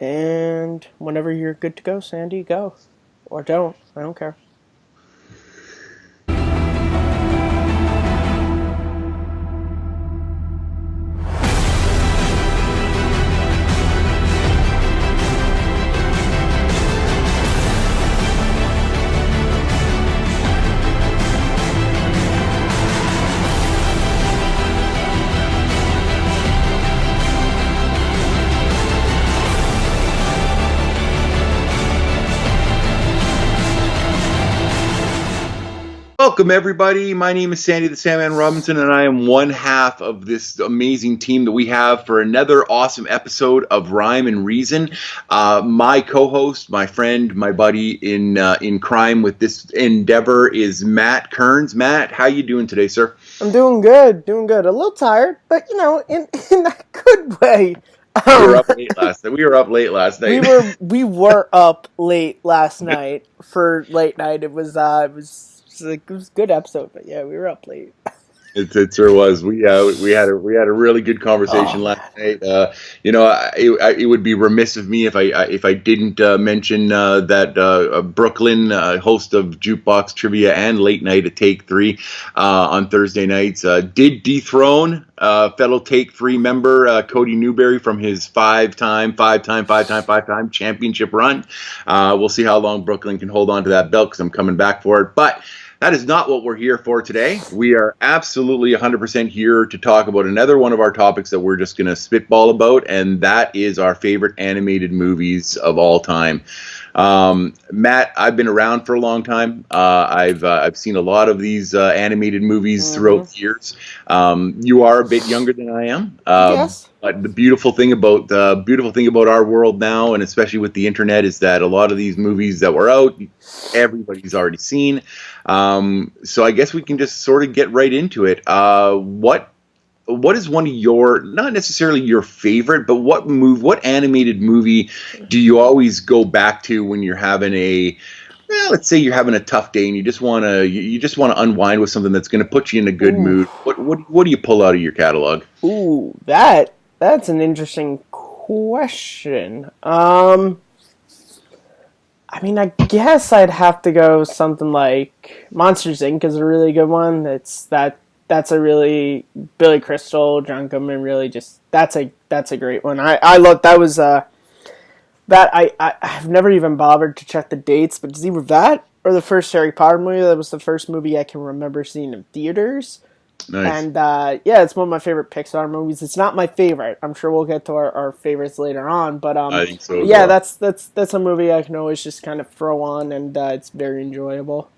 And whenever you're good to go, Sandy, go. Or don't. I don't care. Welcome, everybody. My name is Sandy the Sandman Robinson, and I am one half of this amazing team that we have for another awesome episode of Rhyme and Reason. My co-host, my friend, my buddy in crime with this endeavor is Matt Kearns. Matt, how you doing today, sir? I'm doing good. A little tired, but in a good way. We were up late last night. We were up late last night for late night. It was a good episode, but yeah, we were up late. It sure was. We had a really good conversation last night. It would be remiss of me if I didn't mention that Brooklyn, host of Jukebox Trivia and Late Night at Take 3 on Thursday nights, did dethrone fellow Take 3 member Cody Newberry from his five-time championship run. We'll see how long Brooklyn can hold on to that belt because I'm coming back for it, but. That is not what we're here for today. We are absolutely 100% here to talk about another one of our topics that we're just going to spitball about, and that is our favorite animated movies of all time. Matt, I've been around for a long time. I've seen a lot of these animated movies throughout the years. You are a bit younger than I am. Yes. But the beautiful thing about our world now, and especially with the internet, is that a lot of these movies that were out, everybody's already seen. So I guess we can just sort of get right into it. What is one of your, not necessarily your favorite, but what animated movie do you always go back to when you're having let's say you're having a tough day and you just want to unwind with something that's going to put you in a good mood? What do you pull out of your catalog? Ooh, that's an interesting question. I guess I'd have to go something like Monsters Inc. is a really good one. That's a really Billy Crystal, John Goodman, really just that's a great one. I love that was that I've never even bothered to check the dates, but it's either that or the first Harry Potter movie. That was the first movie I can remember seeing in theaters. Nice. And it's one of my favorite Pixar movies. It's not my favorite. I'm sure we'll get to our favorites later on. But I think so. Yeah, that's a movie I can always just kind of throw on, and it's very enjoyable.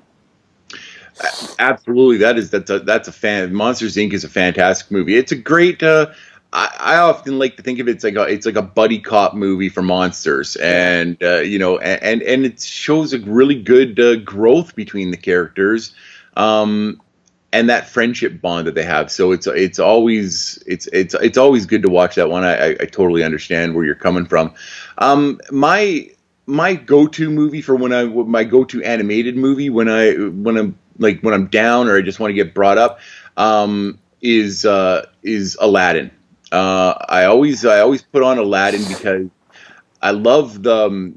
Absolutely, that's a fan. Monsters Inc. is a fantastic movie. It's a great. I often like to think of it it's like a buddy cop movie for monsters, and and it shows a really good growth between the characters. And that friendship bond that they have, so it's always good to watch that one. I totally understand where you're coming from. My go-to movie for my go-to animated movie when I'm down or I just want to get brought up is Aladdin. I always put on Aladdin because I love the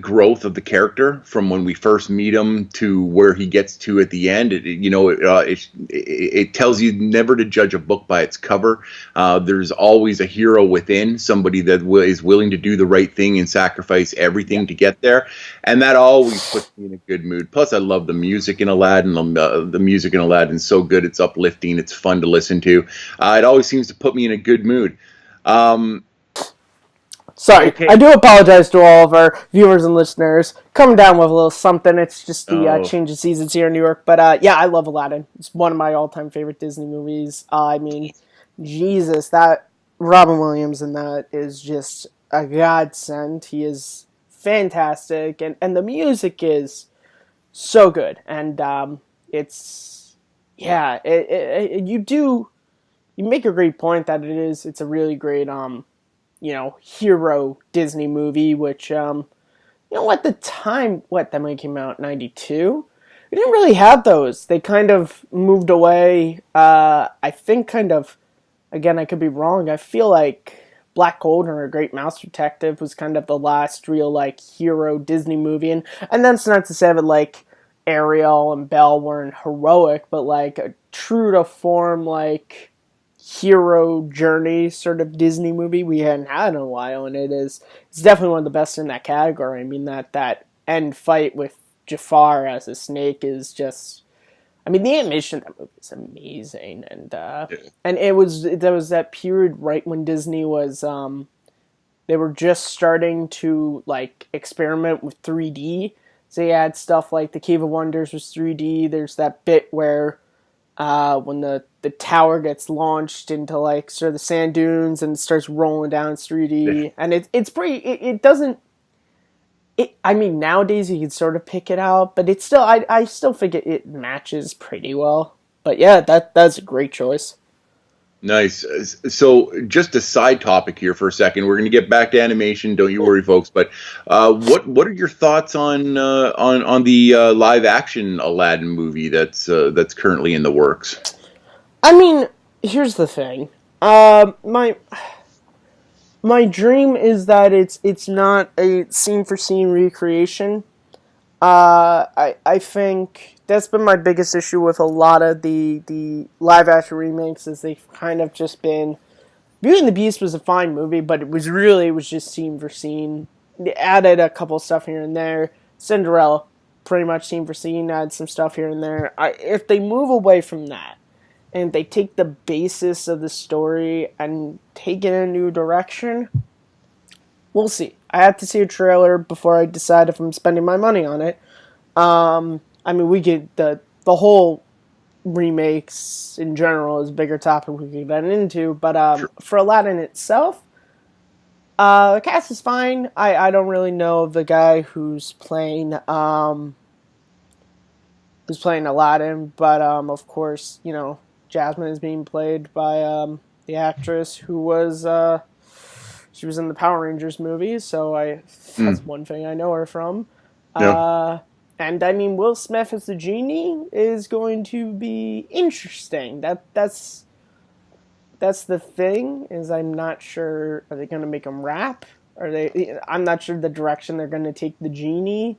growth of the character from when we first meet him to where he gets to at the end. It tells you never to judge a book by its cover. There's always a hero within, somebody that is willing to do the right thing and sacrifice everything to get there. And that always puts me in a good mood. Plus, I love the music in Aladdin. The music in Aladdin is so good. It's uplifting. It's fun to listen to. It always seems to put me in a good mood. Sorry, Okay. I do apologize to all of our viewers and listeners. Coming down with a little something. It's just the change of seasons here in New York. But I love Aladdin. It's one of my all-time favorite Disney movies. Jesus, that Robin Williams in that is just a godsend. He is fantastic, and the music is so good. And you make a great point that it's a really great hero Disney movie, which, at the time, that movie came out in 92? We didn't really have those. They kind of moved away, I think again, I could be wrong, I feel like Black Cauldron or Great Mouse Detective was kind of the last real like hero Disney movie, and that's not to say that like Ariel and Belle weren't heroic, but like a true to form like hero journey sort of Disney movie we hadn't had in a while, and it's definitely one of the best in that category. I mean that end fight with Jafar as a snake is just, I mean, the animation of that movie is amazing, and there was that period right when Disney was they were just starting to like experiment with 3D. So you had stuff like the Cave of Wonders was 3D. There's that bit where when the tower gets launched into like sort of the sand dunes and it starts rolling down, it's 3D, and it's pretty. It doesn't. I mean, nowadays you can sort of pick it out, but it's still, I still think it matches pretty well. But yeah, that's a great choice. Nice. So, just a side topic here for a second. We're going to get back to animation. Don't you worry, folks. But what are your thoughts on the live action Aladdin movie that's currently in the works? I mean, here's the thing. My dream is that it's not a scene for scene recreation. I think that's been my biggest issue with a lot of the live action remakes, is they've kind of just been. Beauty and the Beast was a fine movie, but it was just scene for scene. They added a couple stuff here and there. Cinderella, pretty much scene for scene, add some stuff here and there. If they move away from that, and they take the basis of the story and take it in a new direction, we'll see. I have to see a trailer before I decide if I'm spending my money on it. I mean, we could the whole remakes in general is a bigger topic we could get into, but sure. For Aladdin itself, the cast is fine. I don't really know the guy who's playing Aladdin, but of course, you know, Jasmine is being played by the actress who was she was in the Power Rangers movie, so that's one thing I know her from. Yeah. And I mean, Will Smith as the genie is going to be interesting. That's the thing, is I'm not sure, are they going to make him rap? I'm not sure the direction they're going to take the genie.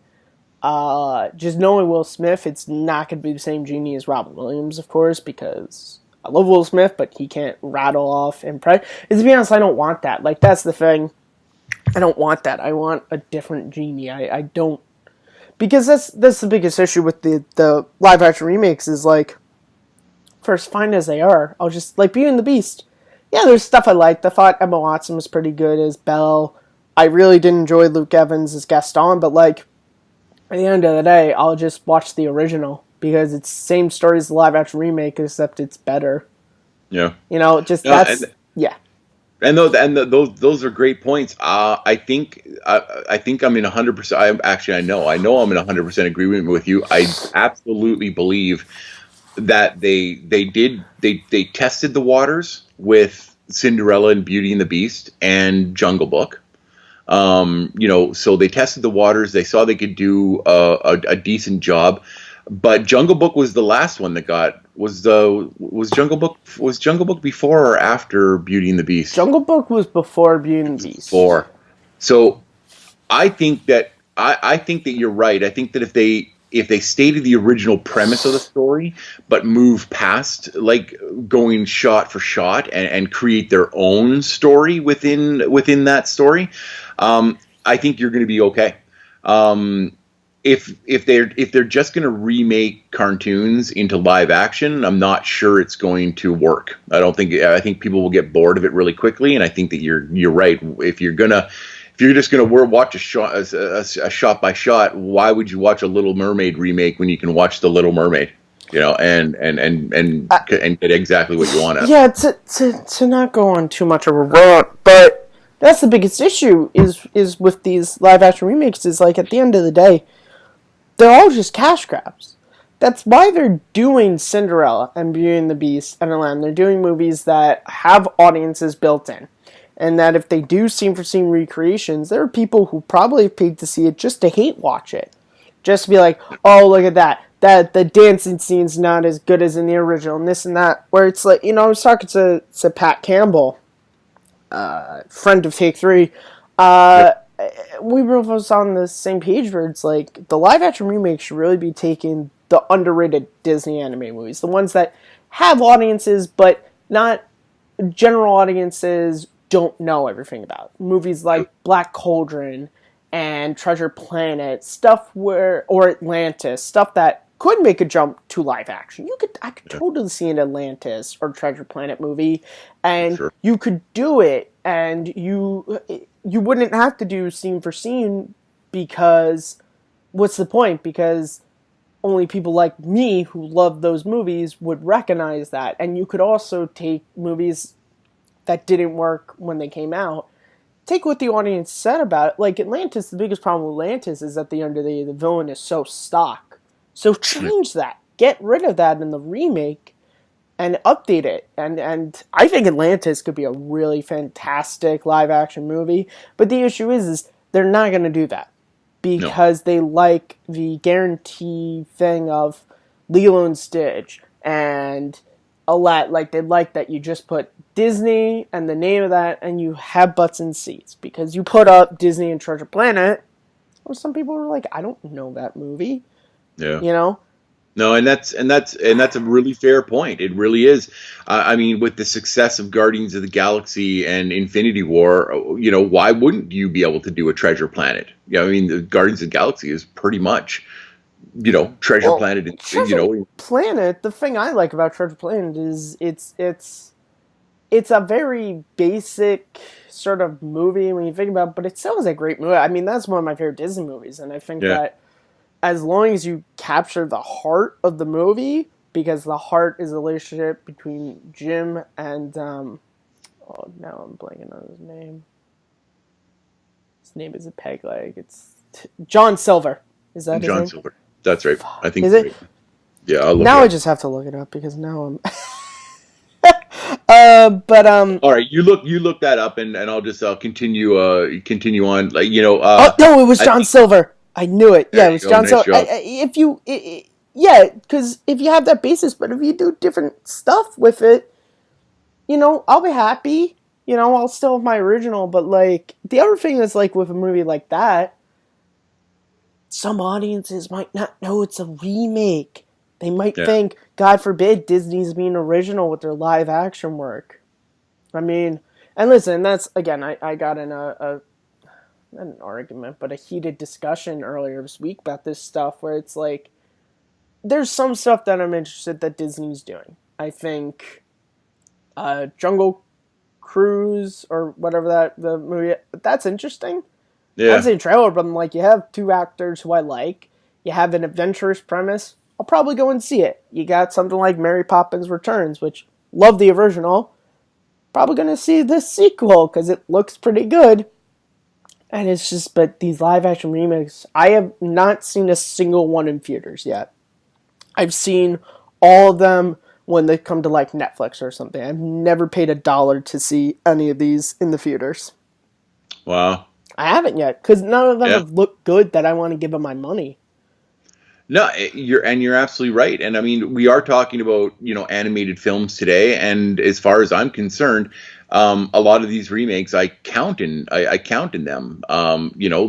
Just knowing Will Smith, it's not going to be the same genie as Robin Williams, of course, because I love Will Smith, but he can't rattle off and to be honest, I don't want that. Like, that's the thing. I don't want that. I want a different genie. I don't, because that's the biggest issue with the live action remakes is like, for as fine as they are, I'll just, like Beauty and the Beast. Yeah, there's stuff I liked. I thought Emma Watson was pretty good as Belle. I really did enjoy Luke Evans as Gaston, but like, at the end of the day, I'll just watch the original because it's the same story as the live action remake, except it's better. Yeah, you know, just yeah. And those are great points. I think I'm in 100%. I know I'm in 100% agreement with you. I absolutely believe that they tested the waters with Cinderella and Beauty and the Beast and Jungle Book. You know, so they tested the waters. They saw they could do a decent job, but Jungle Book was the last one that was Jungle Book before or after Beauty and the Beast? Jungle Book was before Beauty and the Beast. Before. So I think that you're right. I think that if they stated the original premise of the story, but move past like going shot for shot and create their own story within that story, I think you're going to be okay. If they're just going to remake cartoons into live action, I'm not sure it's going to work. I think people will get bored of it really quickly, and I think that you're right. If you're just gonna watch a shot by shot, why would you watch a Little Mermaid remake when you can watch The Little Mermaid? You know, and get exactly what you want out of it. Yeah, to not go on too much of a rant, but that's the biggest issue is with these live action remakes, is like at the end of the day, they're all just cash grabs. That's why they're doing Cinderella and Beauty and the Beast and Aladdin. They're doing movies that have audiences built in. And that if they do scene-for-scene recreations, there are people who probably have paid to see it just to hate-watch it. Just to be like, oh, look at that. The dancing scene's not as good as in the original, and this and that. Where it's like, you know, I was talking to Pat Campbell, friend of Take-3, Yep. we were both on the same page where it's like the live action remake should really be taking the underrated Disney anime movies, the ones that have audiences but not general audiences don't know everything about. Movies like Black Cauldron and Treasure Planet, stuff where, or Atlantis, stuff that could make a jump to live action. I could totally see an Atlantis or Treasure Planet movie, and Sure. you could do it, and you wouldn't have to do scene for scene, because what's the point? Because only people like me who love those movies would recognize that. And you could also take movies that didn't work when they came out, take what the audience said about it. Like Atlantis, the biggest problem with Atlantis is at the end of the day, the villain is so stock. So change that. Get rid of that in the remake and update it. And I think Atlantis could be a really fantastic live action movie. But the issue is they're not going to do that, because they like the guarantee thing of Lilo and Stitch and Aladdin. Like, they like that you just put Disney and the name of that, and you have butts in seats. Because you put up Disney and Treasure Planet, well, some people were like, I don't know that movie. Yeah. You know? No, and that's a really fair point. It really is. I mean, with the success of Guardians of the Galaxy and Infinity War, why wouldn't you be able to do a Treasure Planet? Yeah, I mean, the Guardians of the Galaxy is pretty much, Treasure Planet. Treasure Planet. The thing I like about Treasure Planet is it's a very basic sort of movie when you think about it, but it still is a great movie. I mean, that's one of my favorite Disney movies, and I think that as long as you capture the heart of the movie, because the heart is a relationship between Jim and now I'm blanking on his name. His name is a peg leg. It's John Silver. Is that his John name? Silver? That's right. I think is it? Yeah, I'll look now it up. I just have to look it up because now I'm. All right, you look that up, and I'll continue on. Like oh no, it was John Silver. I knew it. Yeah, it was John Silver. Because if you have that basis, but if you do different stuff with it, I'll be happy. I'll still have my original. But like the other thing is, like with a movie like that, some audiences might not know it's a remake. They might think, God forbid, Disney's being original with their live action work. I mean, and listen, that's again, I got in a not an argument, but a heated discussion earlier this week about this stuff where it's like, there's some stuff that I'm interested that Disney's doing. I think Jungle Cruise or whatever the movie, that's interesting. Yeah. I'd say trailer, but I'm like, you have two actors who I like. You have an adventurous premise. I'll probably go and see it. You got something like Mary Poppins Returns, which love the original. Probably going to see this sequel because it looks pretty good. And it's just, but these live action remakes, I have not seen a single one in theaters yet. I've seen all of them when they come to like Netflix or something. I've never paid $1 to see any of these in the theaters. Wow. I haven't yet, because none of them have looked good that I want to give them my money. No, you're absolutely right. And I mean, we are talking about, animated films today. And as far as I'm concerned, a lot of these remakes, I count in them.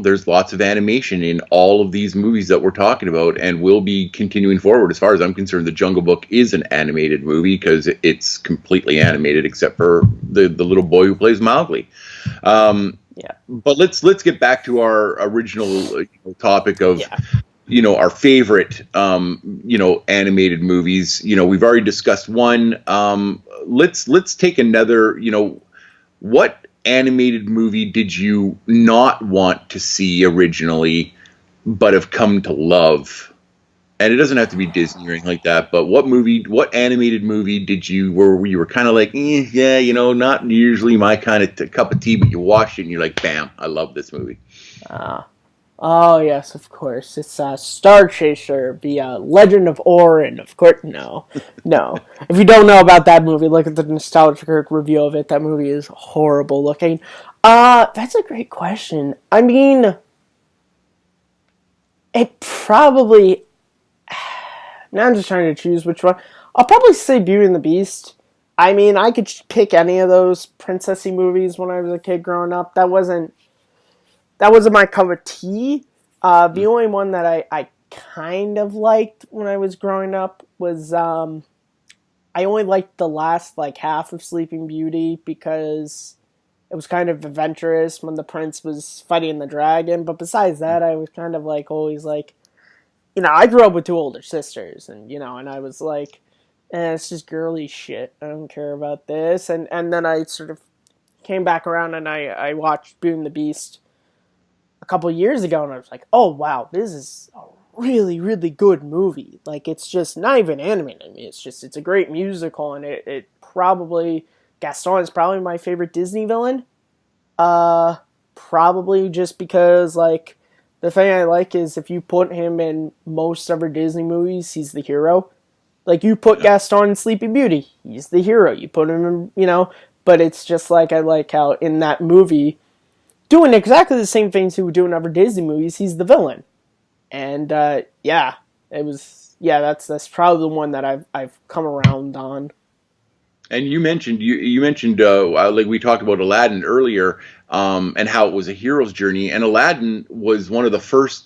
There's lots of animation in all of these movies that we're talking about, and will be continuing forward. As far as I'm concerned, The Jungle Book is an animated movie because it's completely animated, except for the little boy who plays Mowgli. But let's get back to our original topic of our favorite animated movies. We've already discussed one. Let's take another. What animated movie did you not want to see originally, but have come to love? And it doesn't have to be Disney or anything like that. But what animated movie did you where you were kind of like, not usually my kind of cup of tea, but you watched it and you're like, bam, I love this movie. Oh, yes, of course. It's Star Chaser, the Legend of Orin. Of course, no. If you don't know about that movie, look at the Nostalgic review of it. That movie is horrible looking. That's a great question. I mean, it probably... Now I'm just trying to choose which one. I'll probably say Beauty and the Beast. I mean, I could pick any of those princessy movies when I was a kid growing up. That wasn't my cup of tea. The only one that I kind of liked when I was growing up was I only liked the last like half of Sleeping Beauty because it was kind of adventurous when the prince was fighting the dragon. But besides that, I was kind of like always like, I grew up with two older sisters, and I was like, it's just girly shit. I don't care about this. And then I sort of came back around and I watched Beauty and the Beast a couple years ago, and I was like, oh wow, this is a really, really good movie. Like, it's just not even animated. It's a great musical, and it probably, Gaston is probably my favorite Disney villain. Probably just because, like, the thing I like is if you put him in most other Disney movies, he's the hero. Like, you put Gaston in Sleeping Beauty, he's the hero. You put him in, but it's just like, I like how in that movie, doing exactly the same things he would do in other Disney movies, he's the villain. And, that's probably the one that I've come around on. And you mentioned like we talked about Aladdin earlier, and how it was a hero's journey. And Aladdin was one of the first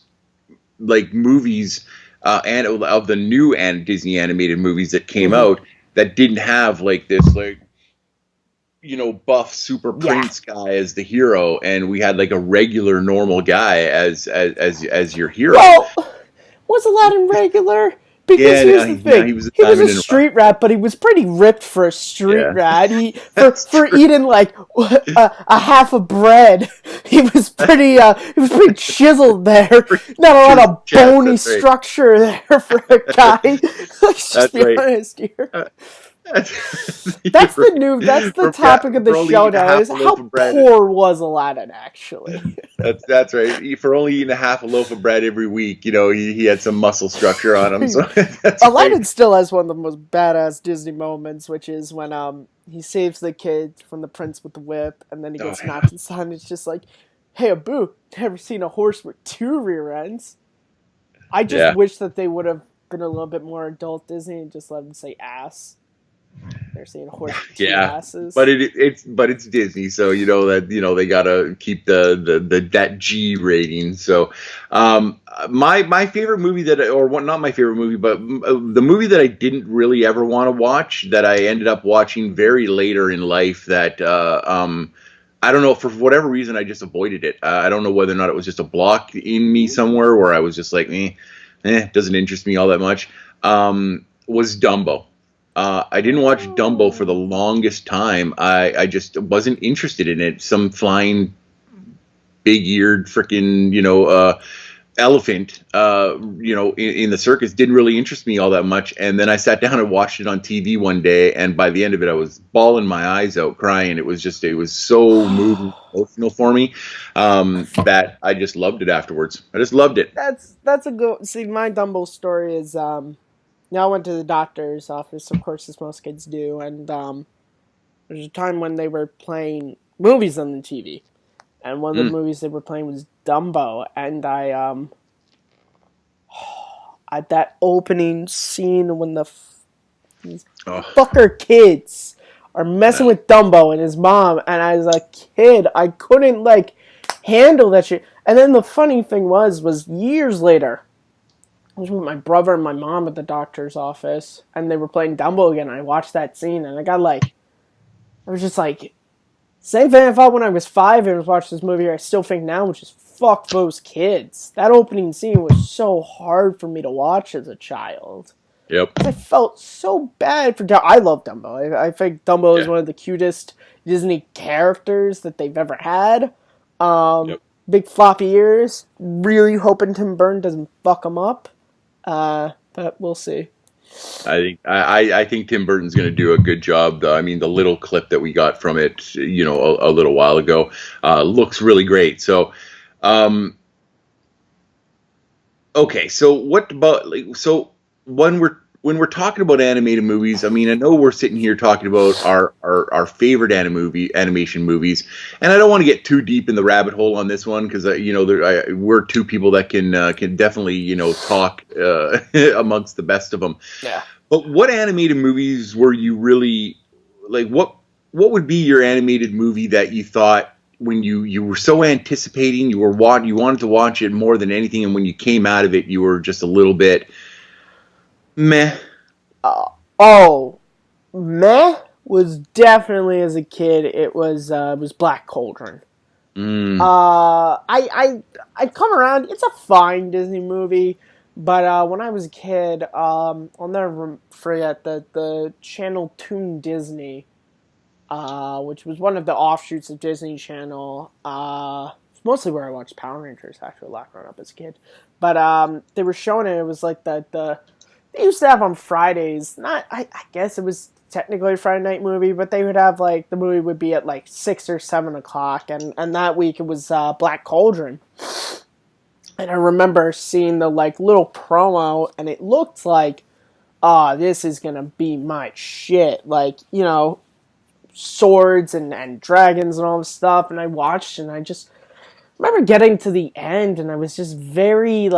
like movies and of the new Disney animated movies that came out that didn't have like this like buff super prince guy as the hero, and we had like a regular normal guy as your hero. Well, was Aladdin regular? Because here's the thing, he was a street rat, but he was pretty ripped for a street rat. For eating like a half of bread, he was pretty chiseled there. Not a lot of bony structure there for a guy. Let's just be honest here. That's the topic of the show now, is how poor was Aladdin actually. That's right. For only eating a half a loaf of bread every week, he had some muscle structure on him. So Aladdin still has one of the most badass Disney moments, which is when he saves the kid from the prince with the whip, and then he gets knocked inside, and it's just like, hey, Abu, never seen a horse with two rear ends. I just wish that they would have been a little bit more adult Disney and just let him say ass. They're seeing a horse with two asses. But it's Disney, so that they gotta keep that G rating. So my favorite movie not my favorite movie, but the movie that I didn't really ever want to watch, that I ended up watching very later in life, that I don't know, for whatever reason I just avoided it. I don't know whether or not it was just a block in me somewhere where I was just like, doesn't interest me all that much. Was Dumbo. I didn't watch Dumbo for the longest time. I just wasn't interested in it. Some flying, big-eared freaking, elephant, in the circus didn't really interest me all that much. And then I sat down and watched it on TV one day, and by the end of it, I was bawling my eyes out, crying. It was so moving, emotional for me, that I just loved it afterwards. I just loved it. That's a good. See, my Dumbo story is. I went to the doctor's office, of course, as most kids do, and there was a time when they were playing movies on the TV, and one of the movies they were playing was Dumbo, and I, at that opening scene when the fucker kids are messing with Dumbo and his mom, and as a kid, I couldn't, handle that shit. And then the funny thing was years later, I was with my brother and my mom at the doctor's office, and they were playing Dumbo again. I watched that scene, and I was just like, same thing I thought when I was 5 and was watching this movie, I still think now, which is fuck those kids. That opening scene was so hard for me to watch as a child. Yep. I felt so bad for Dumbo. I love Dumbo. I think Dumbo is one of the cutest Disney characters that they've ever had. Big floppy ears. Really hoping Tim Burton doesn't fuck him up. But we'll see. I think Tim Burton's going to do a good job. I mean, the little clip that we got from it, a little while ago, looks really great. So, okay. So what about when we're talking about animated movies? I mean, I know we're sitting here talking about our favorite animation movies, and I don't want to get too deep in the rabbit hole on this one because we're two people that can definitely talk amongst the best of them. Yeah. But what animated movies were you really like what would be your animated movie that you thought when you were so anticipating, you wanted to watch it more than anything, and when you came out of it, you were just a little bit meh. Oh, meh was definitely as a kid. It was Black Cauldron. Mm, I come around. It's a fine Disney movie, but when I was a kid, I'll never forget that the channel Toon Disney, which was one of the offshoots of Disney Channel. It's mostly where I watched Power Rangers actually a lot growing up as a kid, but they were showing it. It was like the they used to have on Fridays. Not I guess it was technically a Friday night movie, but they would have like the movie would be at like 6 or 7 o'clock, and that week it was Black Cauldron. And I remember seeing the like little promo, and it looked like, oh, this is gonna be my shit. Like, swords and dragons and all this stuff. And I watched, and I just remember getting to the end, and I was just very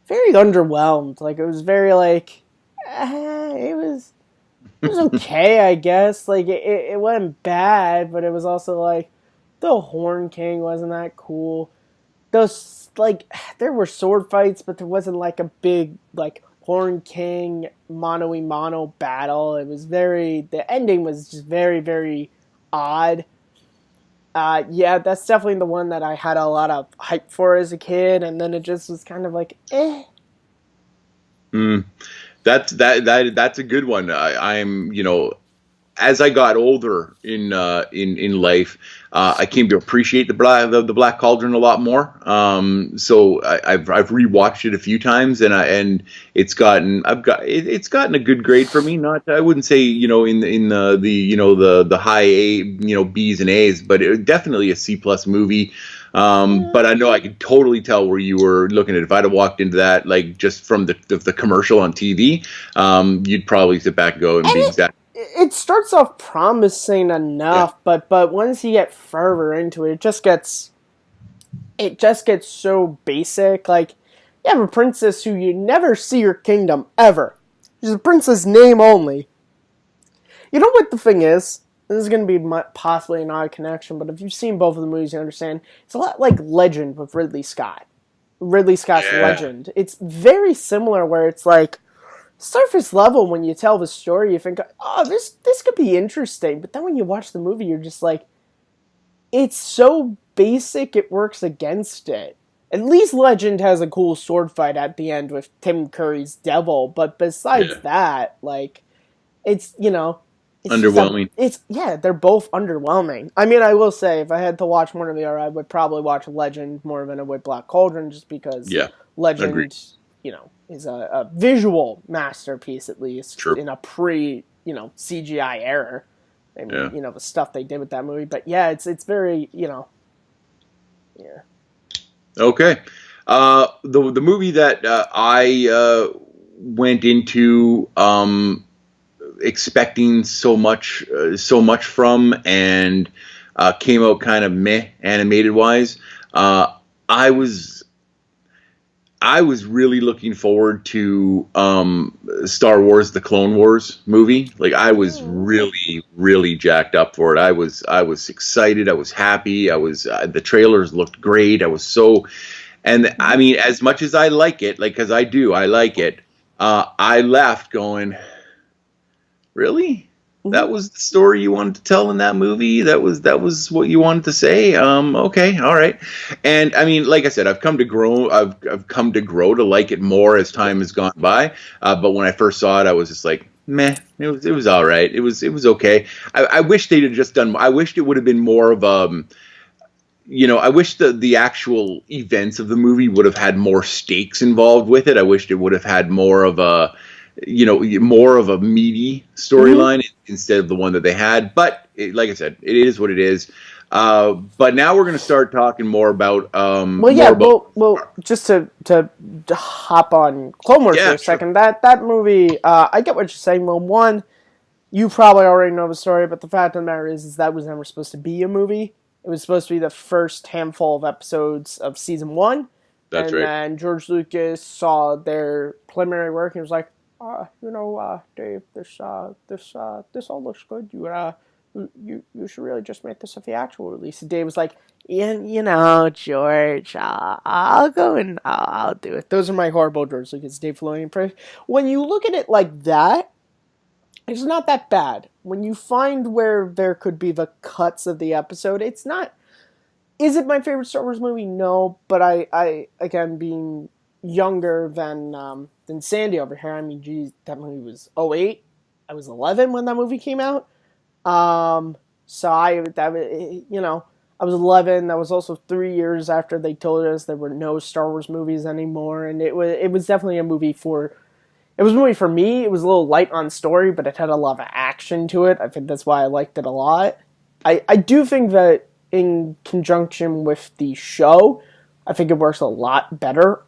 underwhelmed. Like, it was very like, it was okay, I guess. Like, it wasn't bad, but it was also like, the Horn King wasn't that cool. Those, like, there were sword fights, but there wasn't like a big, like, Horn King mano-a-mano battle. The ending was just very, very odd. Yeah, that's definitely the one that I had a lot of hype for as a kid, and then it just was kind of like, eh. mm. That's a good one. I'm as I got older in life, I came to appreciate the Black Cauldron a lot more. So I've rewatched it a few times, and it's gotten a good grade for me. Not I wouldn't say in the high A B's and A's, but definitely a C+ movie. But I know I could totally tell where you were looking at. If I'd have walked into that, like just from the commercial on TV, you'd probably sit back and go and be exact. It starts off promising enough, Yeah. but once you get further into it, it just gets so basic. Like, you have a princess who you never see her kingdom ever. She's a princess name only. You know what the thing is? This is going to be possibly an odd connection, but if you've seen both of the movies, you understand. It's a lot like Legend with Ridley Scott. Ridley Scott's Yeah. Legend. It's very similar, where it's like, surface level, when you tell the story, you think, oh, this could be interesting. But then when you watch the movie, you're just like, it's so basic, it works against it. At least Legend has a cool sword fight at the end with Tim Curry's Devil. But besides Yeah. that, like, it's, it's Underwhelming. they're both underwhelming. I mean, I will say, if I had to watch one or the other, I would probably watch Legend more than I would Black Cauldron, just because Yeah. Legend, Agreed. is a visual masterpiece, at least True. in a CGI era. I mean, Yeah. the stuff they did with that movie. But yeah, it's very, yeah. Okay. The movie that I went into expecting so much from, and came out kind of meh animated wise. I was really looking forward to Star Wars: The Clone Wars movie. Like, I was really, really jacked up for it. I was excited. I was happy. The trailers looked great. And I mean, as much as I like it, like, because I like it. I left going, really? That was the story you wanted to tell in that movie? That was what you wanted to say? Okay, all right. And I mean, like I said, I've come to grow to like it more as time has gone by. But when I first saw it, I was just like, meh. It was all right. It was okay. I wish they'd have just done. I wished it would have been more of I wish the actual events of the movie would have had more stakes involved with it. I wished it would have had more of a meaty storyline instead of the one that they had. But like I said, it is what it is. But now we're going to start talking more about. Just to hop on Clone Wars for a second. That movie, I get what you're saying. Well, one, you probably already know the story, but the fact of the matter is that was never supposed to be a movie. It was supposed to be the first handful of episodes of season 1. That's right. And then George Lucas saw their preliminary work and was like, Dave, this all looks good. You should really just make this a theatrical release. And Dave was like, George, I'll go and I'll do it. Those are my horrible George Lucas, Dave Filoni impressions. When you look at it like that, it's not that bad. When you find where there could be the cuts of the episode, it's not. Is it my favorite Star Wars movie? No, but I again, being younger than Sandy over here, I mean, geez, that movie was '08. I was 11 when that movie came out. So I was 11. That was also 3 years after they told us there were no Star Wars movies anymore, and it was definitely a movie for. It was a movie for me. It was a little light on story, but it had a lot of action to it. I think that's why I liked it a lot. I do think that in conjunction with the show, I think it works a lot better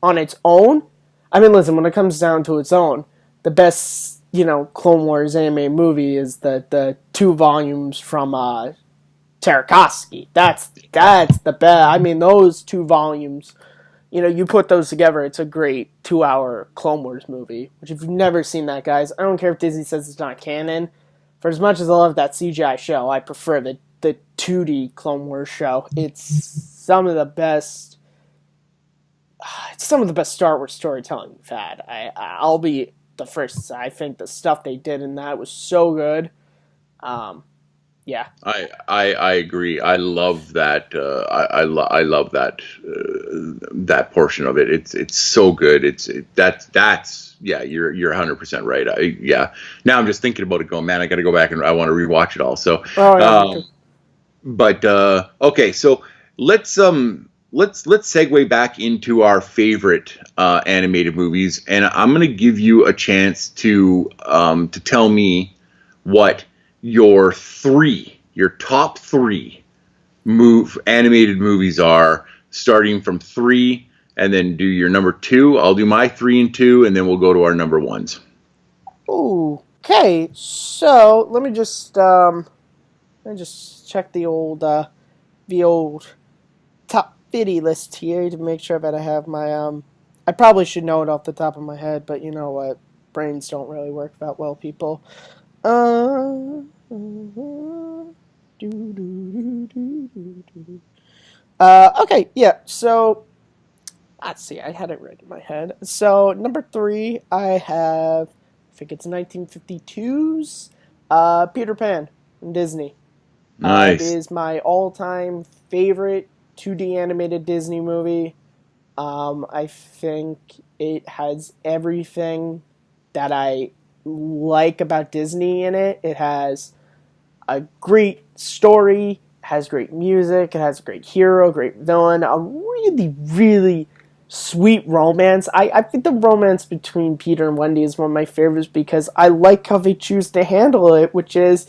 on its own. I mean, listen, when it comes down to its own, the best, Clone Wars anime movie is the 2 volumes from Tarkovsky. That's the best. I mean, those 2 volumes, you put those together, it's a great 2-hour Clone Wars movie. Which, if you've never seen that, guys, I don't care if Disney says it's not canon. For as much as I love that CGI show, I prefer the 2D Clone Wars show. It's some of the best. It's some of the best Star Wars storytelling we've had. I'll be the first to say, I think the stuff they did in that was so good. Yeah, I agree. I love that. I love that that portion of it. It's so good. That's yeah. You're 100% right. Yeah. Now I'm just thinking about it, going, man, I got to go back and I want to rewatch it all. So, okay. So let's segue back into our favorite animated movies, and I'm gonna give you a chance to tell me what your top three animated movies are, starting from 3, and then do your number 2. I'll do my 3 and 2, and then we'll go to our number 1s. Okay, so let me just check the old top 50 list here to make sure that I have my I probably should know it off the top of my head, but you know what, brains don't really work that well, people. Okay, yeah, so let's see, I had it right in my head. So number 3, I think it's 1952's Peter Pan from Disney. Nice. It is my all-time favorite 2D animated Disney movie. I think it has everything that I like about Disney in it. It has a great story, has great music, it has a great hero, great villain, a really, really sweet romance. I think the romance between Peter and Wendy is one of my favorites because I like how they choose to handle it, which is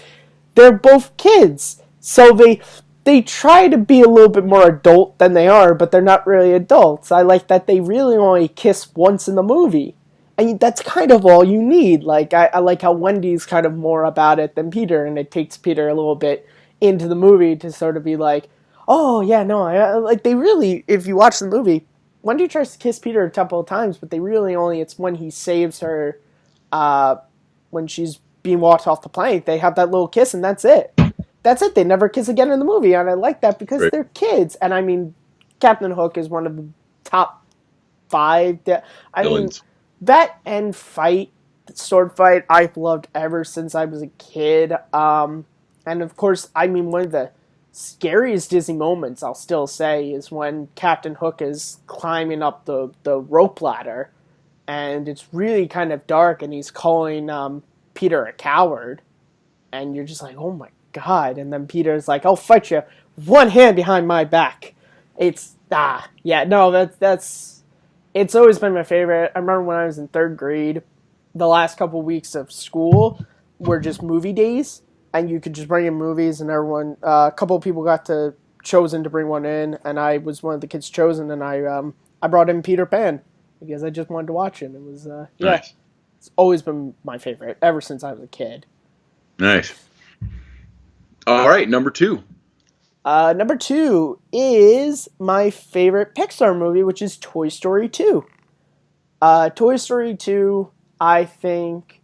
they're both kids. So they try to be a little bit more adult than they are, but they're not really adults. I like that they really only kiss once in the movie. And that's kind of all you need. Like, I like how Wendy's kind of more about it than Peter, and it takes Peter a little bit into the movie to sort of be like, oh, yeah, no, like, they really, if you watch the movie, Wendy tries to kiss Peter a couple of times, but they really only, it's when he saves her, when she's being walked off the plank, they have that little kiss, and that's it. That's it. They never kiss again in the movie, and I like that because they're kids. And, I mean, Captain Hook is one of the top 5. Villains. That end fight, sword fight, I've loved ever since I was a kid. And of course, I mean, one of the scariest Disney moments, I'll still say, is when Captain Hook is climbing up the rope ladder, and it's really kind of dark, and he's calling Peter a coward, and you're just like, oh my god, and then Peter's like, I'll fight you, one hand behind my back. It's it's always been my favorite. I remember when I was in 3rd grade, the last couple weeks of school were just movie days, and you could just bring in movies, and everyone, a couple of people got chosen to bring one in, and I was one of the kids chosen, and I brought in Peter Pan because I just wanted to watch it. It was nice. It's always been my favorite ever since I was a kid. Nice. All right, number 2. Number 2 is my favorite Pixar movie, which is Toy Story 2. Toy Story 2 I think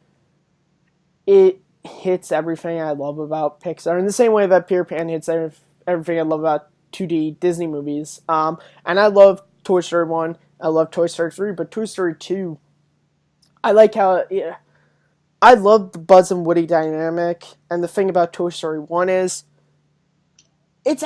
it hits everything I love about Pixar in the same way that Peter Pan hits everything I love about 2D Disney movies. And I love Toy Story 1, I love Toy Story 3, but Toy Story 2, I like how, yeah, I love the Buzz and Woody dynamic. And the thing about Toy Story 1 is, it's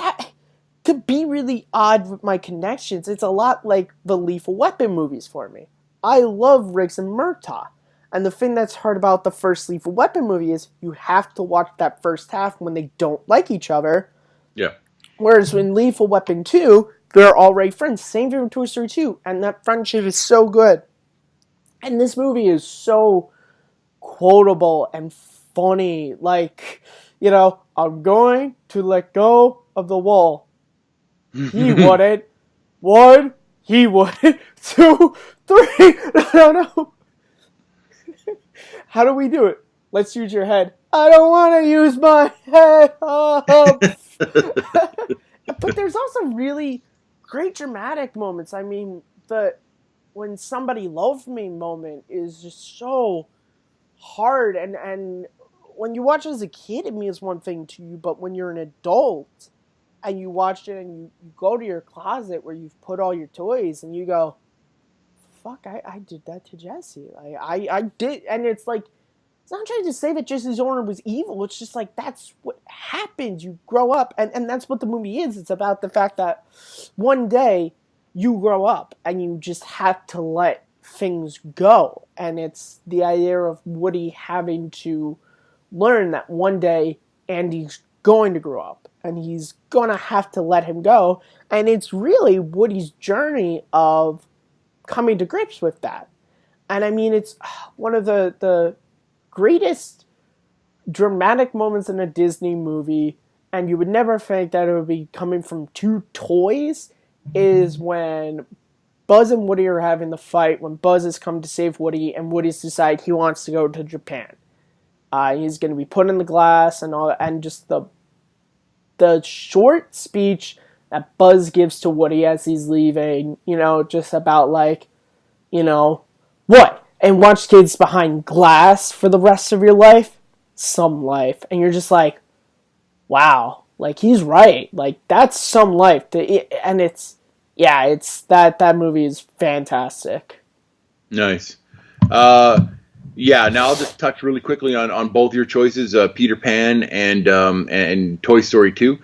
to be really odd with my connections, it's a lot like the Lethal Weapon movies for me. I love Riggs and Murtaugh. And the thing that's hard about the first Lethal Weapon movie is you have to watch that first half when they don't like each other. Yeah. Whereas in Lethal Weapon 2, they're already friends. Same thing with Toy Story 2. And that friendship is so good. And this movie is so quotable and funny. Like, I'm going to let go of the wall. He wouldn't. One, he wouldn't. Two, three. No. How do we do it? Let's use your head. I don't want to use my head. But there's also really great dramatic moments. I mean, the when somebody loves me moment is just so hard. And when you watch it as a kid, it means one thing to you. But when you're an adult and you watch it and you go to your closet where you've put all your toys and you go, fuck, I did that to Jesse. I did. And it's like, it's not trying to say that Jesse's owner was evil. It's just like, that's what happens. You grow up. And that's what the movie is. It's about the fact that one day you grow up and you just have to let things go. And it's the idea of Woody having to learn that one day Andy's going to grow up and he's going to have to let him go. And it's really Woody's journey of coming to grips with that. And I mean, it's one of the greatest dramatic moments in a Disney movie, and you would never think that it would be coming from two toys, is when Buzz and Woody are having the fight, when Buzz has come to save Woody, and Woody's decided he wants to go to Japan. He's going to be put in the glass and all, and just the short speech that Buzz gives to Woody as he's leaving, just about like, what? And watch kids behind glass for the rest of your life? Some life. And you're just like, wow, like he's right. Like that's some life. And it's that movie is fantastic. Nice. Yeah, now I'll just touch really quickly on both your choices, Peter Pan and Toy Story 2.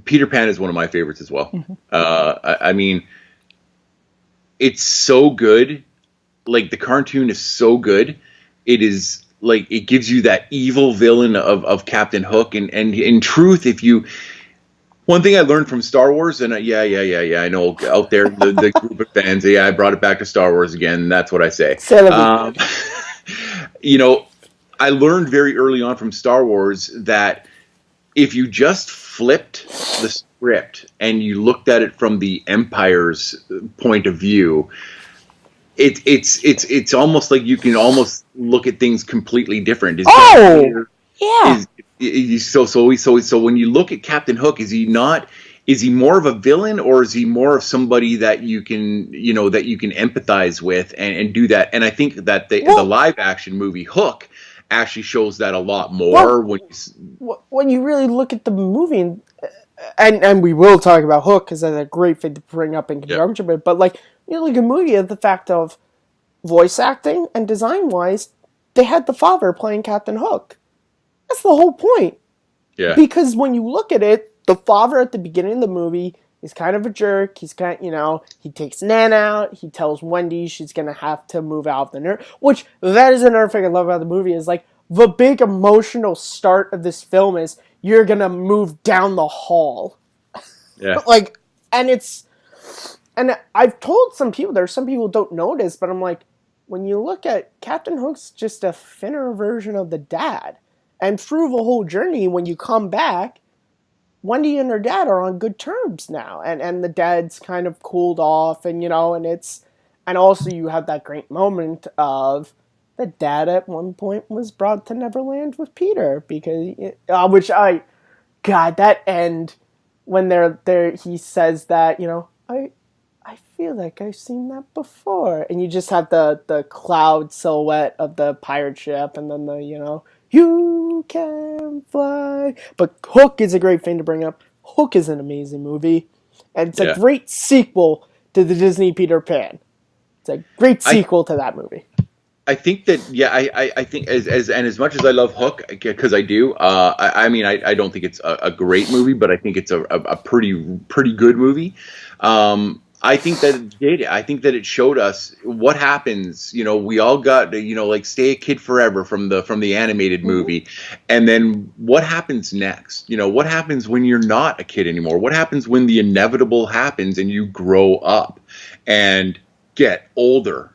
Peter Pan is one of my favorites as well. Mm-hmm. I mean, it's so good. Like, the cartoon is so good. It is, like, it gives you that evil villain of Captain Hook. And in truth, one thing I learned from Star Wars, and yeah, I know out there, the group of fans, I brought it back to Star Wars again. That's what I say. I learned very early on from Star Wars that if you just flipped the script and you looked at it from the Empire's point of view, it's almost like you can almost look at things completely different. Yeah. So when you look at Captain Hook, is he more of a villain, or is he more of somebody that you can empathize with and do that? And I think that the live action movie Hook actually shows that a lot more. When you really look at the movie, and we will talk about Hook because that's a great thing to bring up in conjunction with, but like, you look at the movie at the fact of voice acting and design wise, they had the father playing Captain Hook. That's the whole point. Yeah. Because when you look at it, the father at the beginning of the movie is kind of a jerk. He's he takes Nan out. He tells Wendy she's going to have to move out of the nurse. Which, that is another thing I love about the movie, is like, the big emotional start of this film is, you're going to move down the hall. Yeah. And I've told some people, there's some people who don't notice, but I'm like, when you look at Captain Hook's just a thinner version of the dad. And through the whole journey, when you come back, Wendy and her dad are on good terms now. And the dad's kind of cooled off, and and also you have that great moment of the dad at one point was brought to Neverland with Peter, because, that end, when they're there, he says that, I feel like I've seen that before. And you just have the cloud silhouette of the pirate ship, and then you can fly. But Hook is a great thing to bring up. Hook is an amazing movie, and it's a Yeah. great sequel to the Disney Peter Pan. It's a great I sequel to that movie. I think that I think as much as I love Hook because I do I mean I don't think it's a great movie, but I think it's a pretty good movie. I think that it did. I think that it showed us what happens. You know, we all got like Stay a Kid Forever from the animated Mm-hmm. movie, and then what happens next? You know, what happens when you're not a kid anymore? What happens when the inevitable happens and you grow up and get older?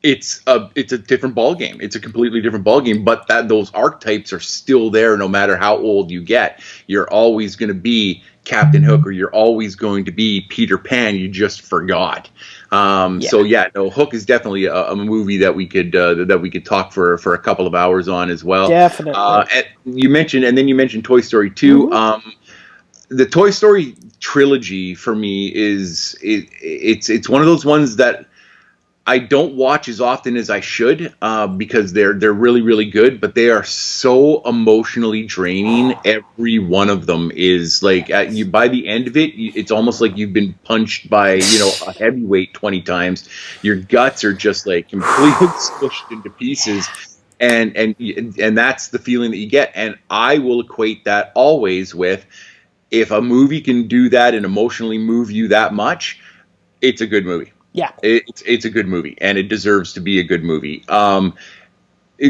It's a different ball game. It's a completely different ball game. But those archetypes are still there, no matter how old you get. You're always going to be Captain Hook, or you're always going to be Peter Pan. You just forgot. Yeah, So yeah, no, Hook is definitely a movie that we could talk for a couple of hours on as well. definitely. And you mentioned Toy Story 2. Mm-hmm. The Toy Story trilogy for me it's one of those ones that I don't watch as often as I should because they're really really good, but they are so emotionally draining. Every one of them is like by the end of it, it's almost like you've been punched by a heavyweight 20 times. Your guts are just like completely squished into pieces, and that's the feeling that you get. And I will equate that always with, if a movie can do that and emotionally move you that much, it's a good movie. Yeah. It's a good movie, and it deserves to be a good movie.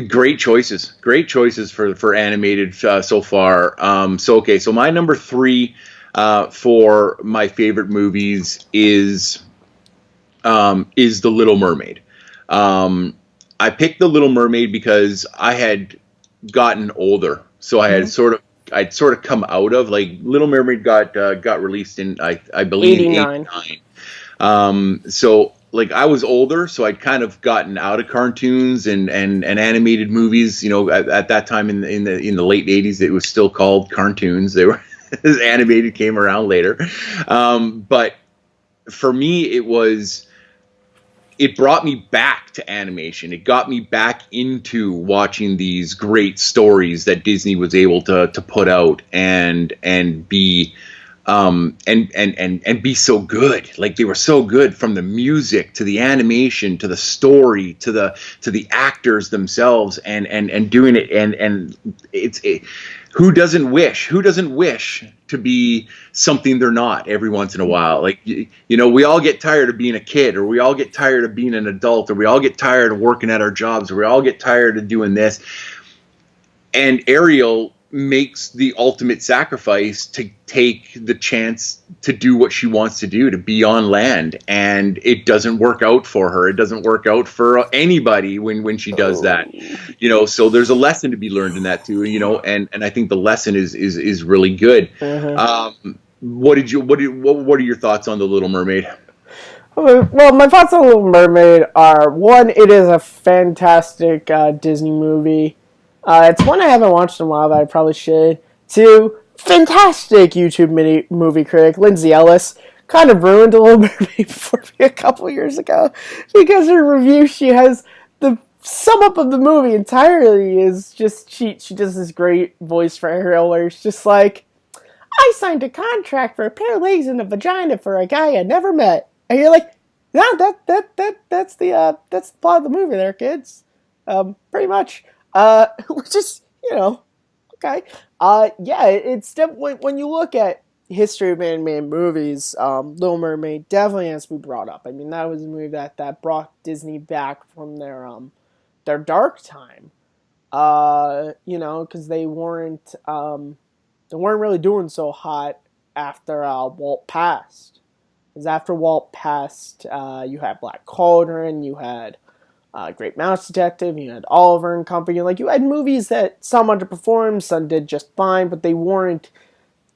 Great choices for animated so far. So my number 3 for my favorite movies is The Little Mermaid. I picked The Little Mermaid because I had gotten older, so I had Mm-hmm. I'd sort of come out of, like, Little Mermaid got released in I believe in 89. '89. So like I was older, so I'd kind of gotten out of cartoons and animated movies. At that time in the late '80s, it was still called cartoons. They were animated came around later, but for me, it brought me back to animation. It got me back into watching these great stories that Disney was able to put out and be and be so good. Like, they were so good, from the music to the animation to the story to the actors themselves, and doing it, and who doesn't wish to be something they're not every once in a while? Like, we all get tired of being a kid, or we all get tired of being an adult, or we all get tired of working at our jobs, or we all get tired of doing this. And Ariel makes the ultimate sacrifice to take the chance to do what she wants to do, to be on land, and it doesn't work out for her. It doesn't work out for anybody when she does that. So there's a lesson to be learned in that too. And I think the lesson is really good. Mm-hmm. What are your thoughts on The Little Mermaid? Well, my thoughts on Little Mermaid are: one, it is a fantastic Disney movie. It's one I haven't watched in a while that I probably should. Two, fantastic YouTube movie critic Lindsay Ellis kind of ruined a Little Mermaid for me a couple years ago, because her review, she has the sum up of the movie entirely is just she does this great voice for Ariel where it's just like, I signed a contract for a pair of legs and a vagina for a guy I never met, and you're like, yeah, that's the plot of the movie there, kids. Pretty much. Which is, okay. Yeah, it's definitely, when you look at history of man-made movies, Little Mermaid definitely has to be brought up. I mean, that was a movie that brought Disney back from their dark time. Because they weren't really doing so hot after Walt passed. Because after Walt passed, you had Black Cauldron, you had Great Mouse Detective, you had Oliver and Company. Like, you had movies that some underperformed, some did just fine, but they weren't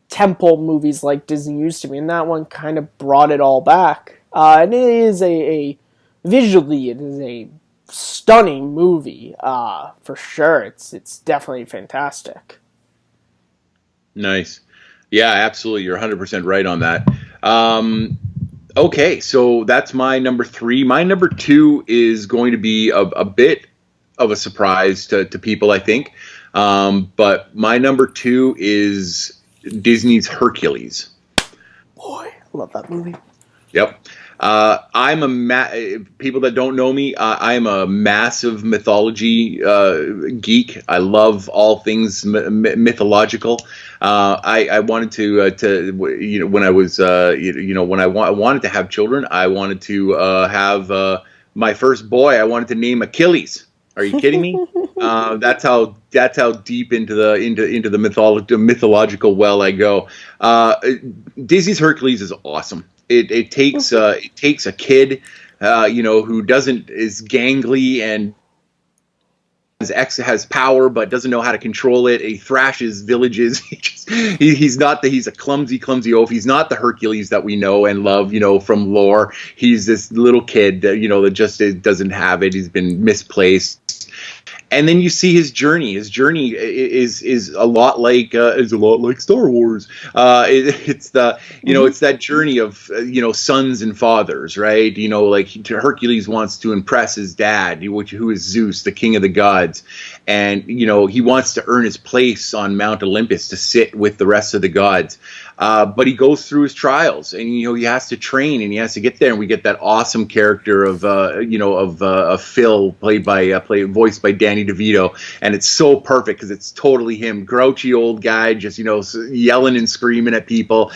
temple movies like Disney used to be, and that one kind of brought it all back. And it is visually, it is a stunning movie, for sure. It's definitely fantastic. Nice. Yeah, absolutely. You're 100% right on that. Okay, so that's my number three. My number two is going to be a bit of a surprise to people, I think. But my number two is Disney's Hercules. Boy, I love that movie. Yep. I'm people that don't know me. I'm a massive mythology geek. I love all things mythological. I wanted when I was when I wanted to have children, I wanted to have my first boy. I wanted to name Achilles. Are you kidding me? That's how deep into the mythological well I go. Disney's Hercules is awesome. It takes a kid, who is gangly and has power but doesn't know how to control it. He thrashes villages. He's a clumsy oaf. He's not the Hercules that we know and love, from lore. He's this little kid that just doesn't have it. He's been misplaced. And then you see his journey. His journey is a lot like Star Wars. It's that journey of sons and fathers, right? Hercules wants to impress his dad, who is Zeus, the king of the gods, and he wants to earn his place on Mount Olympus to sit with the rest of the gods. But he goes through his trials, and he has to train, and he has to get there. And we get that awesome character of Phil, voiced by Danny DeVito, and it's so perfect because it's totally him, grouchy old guy, just yelling and screaming at people,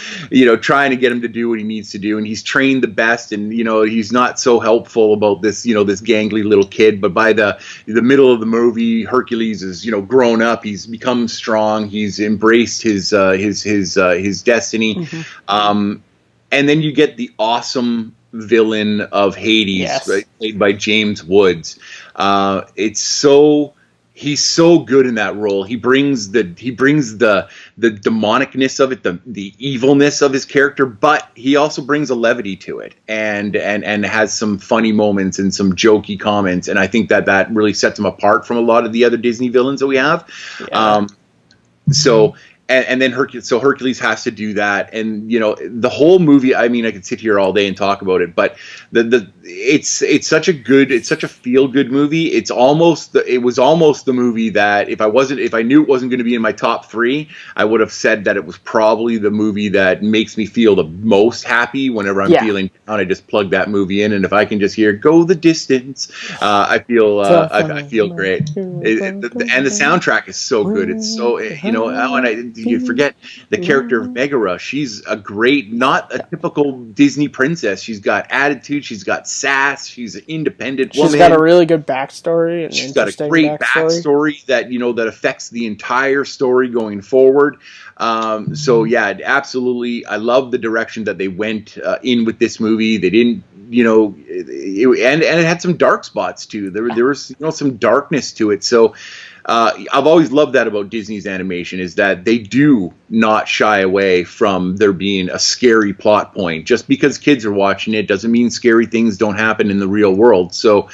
trying to get him to do what he needs to do. And he's trained the best, and he's not so helpful about this this gangly little kid. But by the middle of the movie, Hercules is grown up. He's become strong. He's embraced his destiny. Mm-hmm. And then you get the awesome villain of Hades, Yes. right, played by James Woods. He's so good in that role. He brings the demonicness of it, the evilness of his character, but he also brings a levity to it, and has some funny moments and some jokey comments. And I think that really sets him apart from a lot of the other Disney villains that we have. Yeah. And then Hercules has to do that, and the whole movie. I mean, I could sit here all day and talk about it, but it's such a feel good movie. It was almost the movie that if I knew it wasn't going to be in my top three, I would have said that it was probably the movie that makes me feel the most happy whenever I'm feeling down. I just plug that movie in, and if I can just hear "Go the Distance," I feel great. And the soundtrack is so good. It's so you forget the character of Megara. She's not a typical Disney princess. She's got attitude. She's got sass. She's an independent woman. She's got a really good backstory. She's got a great backstory that affects the entire story going forward. So yeah, absolutely. I love the direction that they went in with this movie. They didn't, and it had some dark spots too. There was some darkness to it. So I've always loved that about Disney's animation, is that they do not shy away from there being a scary plot point. Just because kids are watching it doesn't mean scary things don't happen in the real world. So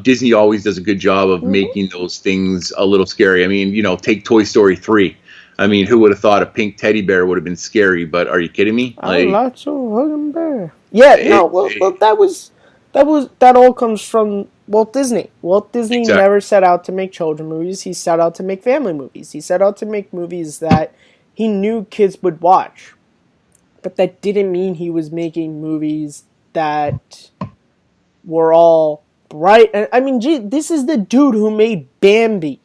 Disney always does a good job of making those things a little scary. I mean, take Toy Story 3. I mean, who would have thought a pink teddy bear would have been scary? But are you kidding me? Lots of hugging bear. Yeah, that all comes from Walt Disney. Walt Disney never set out to make children movies. He set out to make family movies. He set out to make movies that he knew kids would watch. But that didn't mean he was making movies that were all bright. I mean, this is the dude who made Bambi.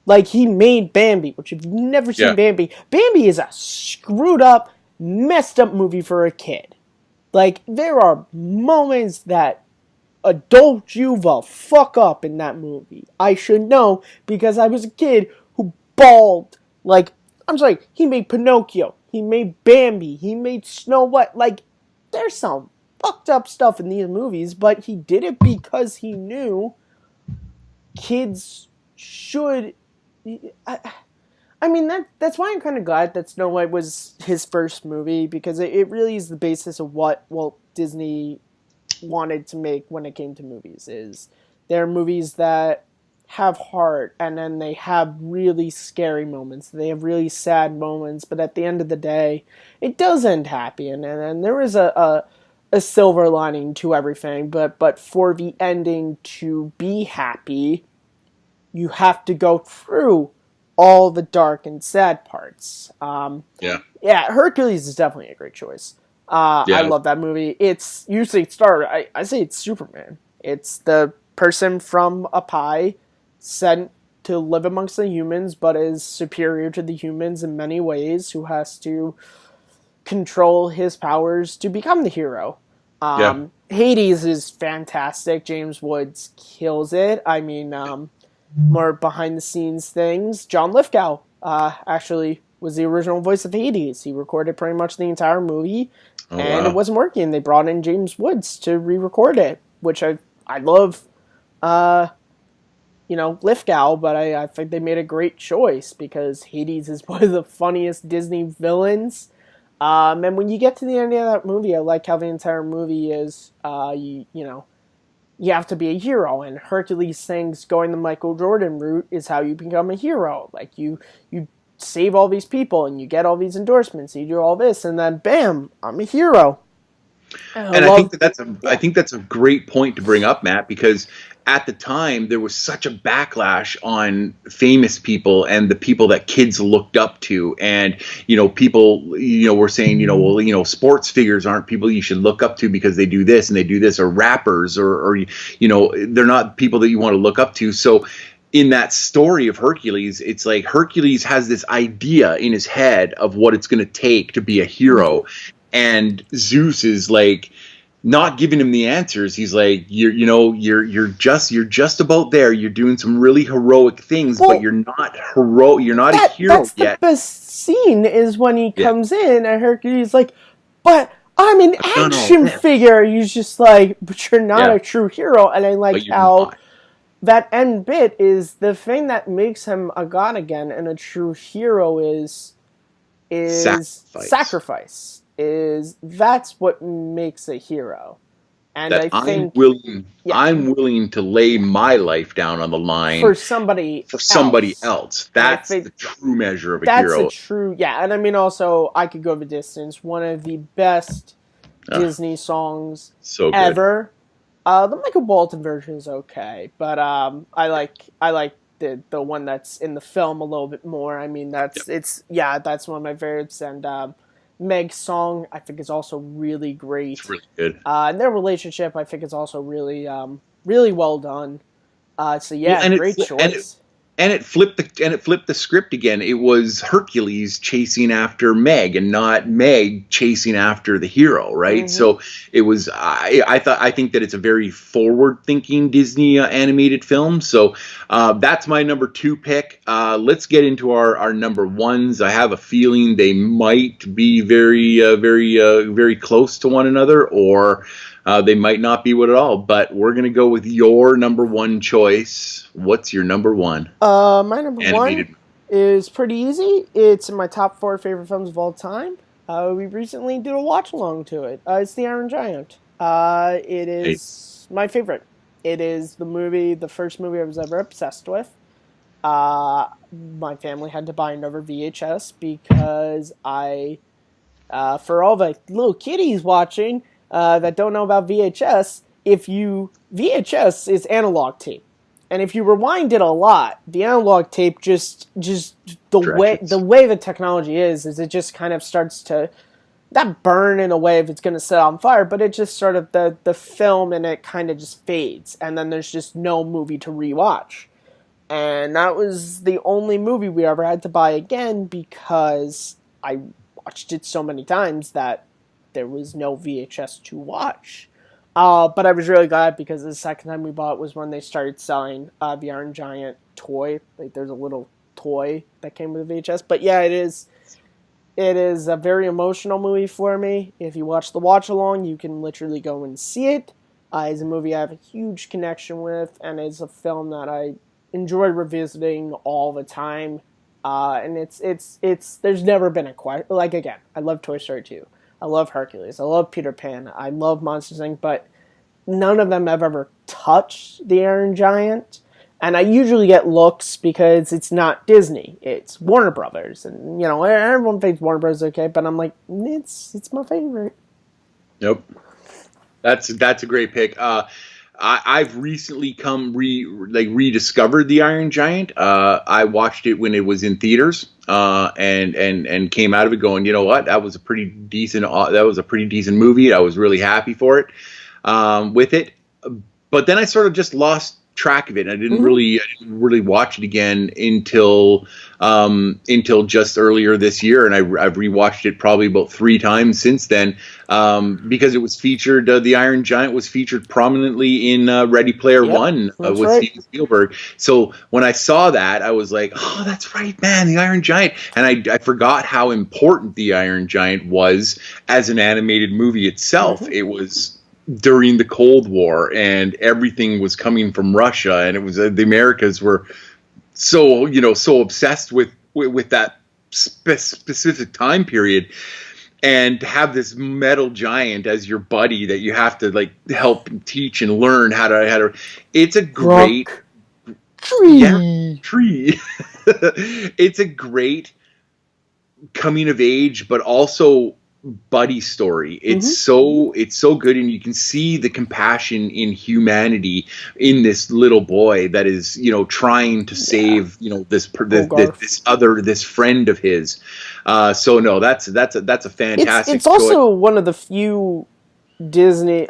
Like, he made Bambi, which if you've never seen Bambi is a screwed up, messed up movie for a kid. Like, there are moments that adult you the fuck up in that movie. I should know, because I was a kid who bawled. Like, I'm sorry, he made Pinocchio, he made Bambi, he made Snow White. Like, there's some fucked up stuff in these movies, but he did it because he knew kids should... I mean, that's why I'm kind of glad that Snow White was his first movie, because it really is the basis of what Walt Disney wanted to make when it came to movies. Is they're movies that have heart, and then they have really scary moments. They have really sad moments, but at the end of the day, it does end happy. And there is a a silver lining to everything, but for the ending to be happy, you have to go through all the dark and sad parts. Yeah. Yeah, Hercules is definitely a great choice. I Yeah. love that movie. It's usually Star. I say it's Superman. It's the person from a pie sent to live amongst the humans, but is superior to the humans in many ways, who has to control his powers to become the hero. Yeah. Hades is fantastic. James Woods kills it. I mean, more behind the scenes things. John Lithgow actually was the original voice of Hades. He recorded pretty much the entire movie, Oh, and it wow. wasn't working. They brought in James Woods to re-record it, which I love. Lithgow, but I think they made a great choice because Hades is one of the funniest Disney villains. And when you get to the end of that movie, I like how the entire movie is, you have to be a hero, and Hercules thinks going the Michael Jordan route is how you become a hero. Like you save all these people, and you get all these endorsements, you do all this, and then bam, I'm a hero. And I think I Yeah. think that's a great point to bring up, Matt, because at the time there was such a backlash on famous people and the people that kids looked up to, and people were saying, well, sports figures aren't people you should look up to because they do this and they do this, or rappers, or they're not people that you want to look up to. So in that story of Hercules, it's like Hercules has this idea in his head of what it's going to take to be a hero, and Zeus is like not giving him the answers. He's like, you're just about there. You're doing some really heroic things, Well, but you're not hero. You're not a hero that's the yet. best scene is when he Yeah, comes in and Hercules like, but I'm an I've done all action this. figure. He's just like, but you're not Yeah, a true hero. And I like but you're how not. that end bit is the thing that makes him a god again, and a true hero is Sacrifice. sacrifice. Is that's what makes a hero. And That I think, yeah, I'm willing to lay my life down on the line for somebody for somebody else. else. And I That's think the true measure of a that's a hero. true, yeah. And I mean, also, I Could Go the Distance, one of the best Uh, Disney songs so good. ever. The Michael Bolton version is okay, but I like the one that's in the film a little bit more. I mean, Yep, that's one of my favorites. And Meg's song, I think, is also really it's great. really good. And their relationship, I think, is also really really well done. So Well, yeah, great choice. and it flipped the script again. It was Hercules chasing after Meg and not Meg chasing after the hero, right? Hmm. So it was. I think that it's a very forward thinking Disney animated film. So that's my number two pick. Let's get into our number ones. I have a feeling they might be very close to one another, or they might not be what at all. But we're gonna go with your number one choice. What's your number one My number one animated? is pretty easy. It's in my top four favorite films of all time. We recently did a watch along to it. It's The Iron Giant. It Hey, is my favorite. It is the first movie I was ever obsessed with. Uh, my family had to buy another VHS because for all the little kiddies watching that don't know about VHS, VHS is analog tape, and if you rewind it a lot, the analog tape just the stretches. way the technology is it just kind of starts to not burn in a way if it's going to set on fire, but it just sort of the film and it kind of just fades, and then there's just no movie to rewatch. And that was the only movie we ever had to buy again because I watched it so many times that there was no VHS to watch. But I was really glad because the second time we bought it was when they started selling the Iron Giant toy. Like there's a little toy that came with the VHS. But yeah, it is a very emotional movie for me. If you watch the watch along, you can literally go and see it. It's a movie I have a huge connection with, and it's a film that I enjoy revisiting all the time. And it's there's never been a question. Like again, I love Toy Story 2. I love Hercules. I love Peter Pan. I love Monsters Inc. But none of them have ever touched the Iron Giant. And I usually get looks because it's not Disney. It's Warner Brothers. And, everyone thinks Warner Brothers is okay. But I'm like, it's my favorite. Nope. That's a great pick. I've recently rediscovered the Iron Giant. I watched it when it was in theaters, and came out of it going, you know what, that was a pretty decent movie. I was really happy for it, with it. But then I sort of just lost track of it. I didn't really watch it again until just earlier this year, and I've rewatched it probably about 3 times since then, because it was featured. The Iron Giant was featured prominently in Ready Player One with Steven Spielberg. So when I saw that, I was like, "Oh, that's right, man, the Iron Giant!" And I forgot how important the Iron Giant was as an animated movie itself. It was during the Cold War, and everything was coming from Russia, and it was the Americas were so obsessed with that specific time period, and to have this metal giant as your buddy that you have to like help teach and learn how to. It's a great tree. It's a great coming of age, but also buddy story. It's so good, and you can see the compassion in humanity in this little boy that is trying to save this friend of his. So no, that's a fantastic. It's also one of the few Disney.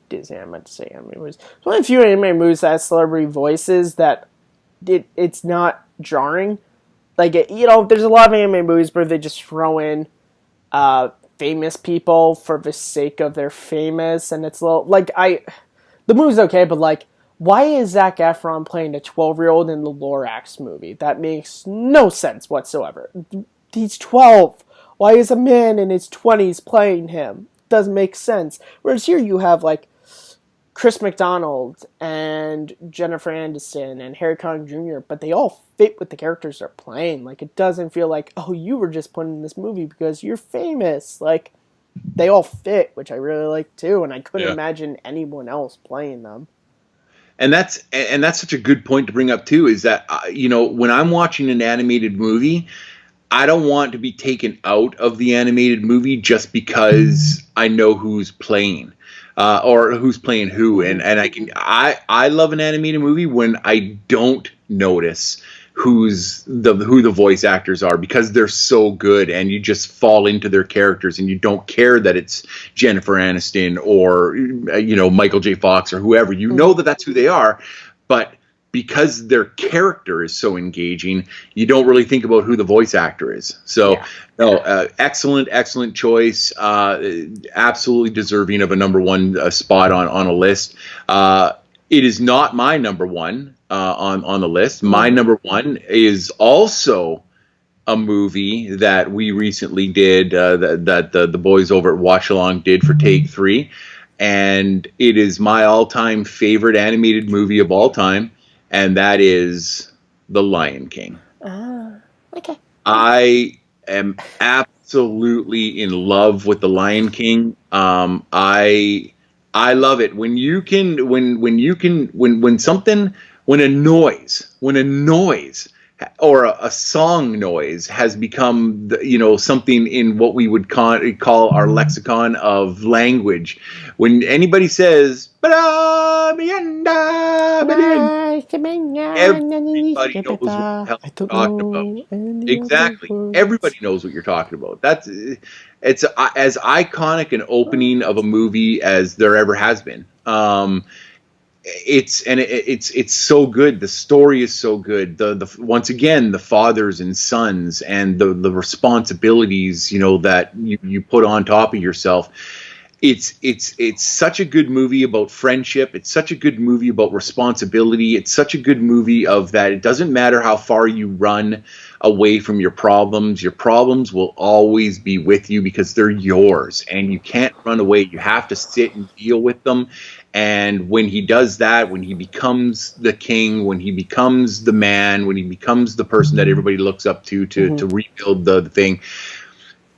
Disney, I meant to say anime movies. It's one of the few anime movies that has celebrity voices that it's not jarring. Like there's a lot of anime movies where they just throw in famous people for the sake of they're famous, and it's a little like the movie's okay, but like, why is Zac Efron playing a 12-year-old in the Lorax movie? That makes no sense whatsoever. He's 12. Why is a man in his 20s playing him? Doesn't make sense. Whereas here you have like Chris McDonald and Jennifer Aniston and Harry Connick Jr., but they all fit with the characters they're playing. Like, it doesn't feel like, oh, you were just put in this movie because you're famous. Like, they all fit, which I really like too, and I couldn't imagine anyone else playing them. And that's such a good point to bring up too, is that when I'm watching an animated movie, I don't want to be taken out of the animated movie just because I know who's playing. Or who's playing who, and I love an animated movie when I don't notice who the voice actors are, because they're so good, and you just fall into their characters, and you don't care that it's Jennifer Aniston or Michael J. Fox or whoever. You know that's who they are, but because their character is so engaging, you don't really think about who the voice actor is. So, excellent choice. Absolutely deserving of a number one spot on a list. It is not my number one on the list. My number one is also a movie that we recently did, that the boys over at Watch Along did for Take 3. And it is my all-time favorite animated movie of all time. And that is The Lion King. Okay. I am absolutely in love with The Lion King. I love it when a noise or a song noise has become something in what we would call our lexicon of language. When anybody says everybody knows what the hell you're talking about. Exactly. Everybody knows what you're talking about. It's as iconic an opening of a movie as there ever has been. It's so good. The story is so good. The once again, the fathers and sons and the responsibilities that you put on top of yourself. It's such a good movie about friendship. It's such a good movie about responsibility. It's such a good movie of that. It doesn't matter how far you run away from your problems. Your problems will always be with you because they're yours, and you can't run away. You have to sit and deal with them. And when he does that, when he becomes the king, when he becomes the man, when he becomes the person that everybody looks up to rebuild the thing,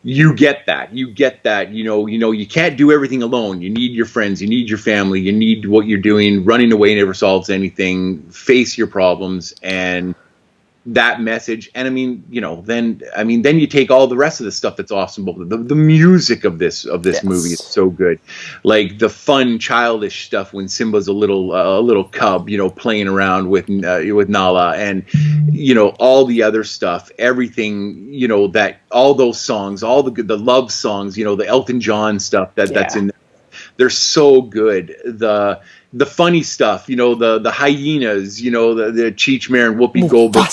you get that. You can't do everything alone. You need your friends. You need your family. You need what you're doing. Running away never solves anything. Face your problems. And that message. And I mean, then you take all the rest of the stuff that's awesome. But the music of this movie is Yes. so good. Like the fun, childish stuff when Simba's a little cub, playing around with Nala, and all the other stuff, everything, that all those songs, all the love songs, the Elton John stuff that's in there. They're so good. The funny stuff, the hyenas, the Cheech Marin, Whoopi Goldberg.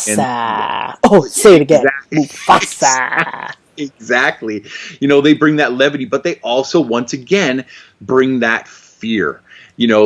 Say it again. Exactly. Mufasa. Exactly. They bring that levity, but they also, once again, bring that fear.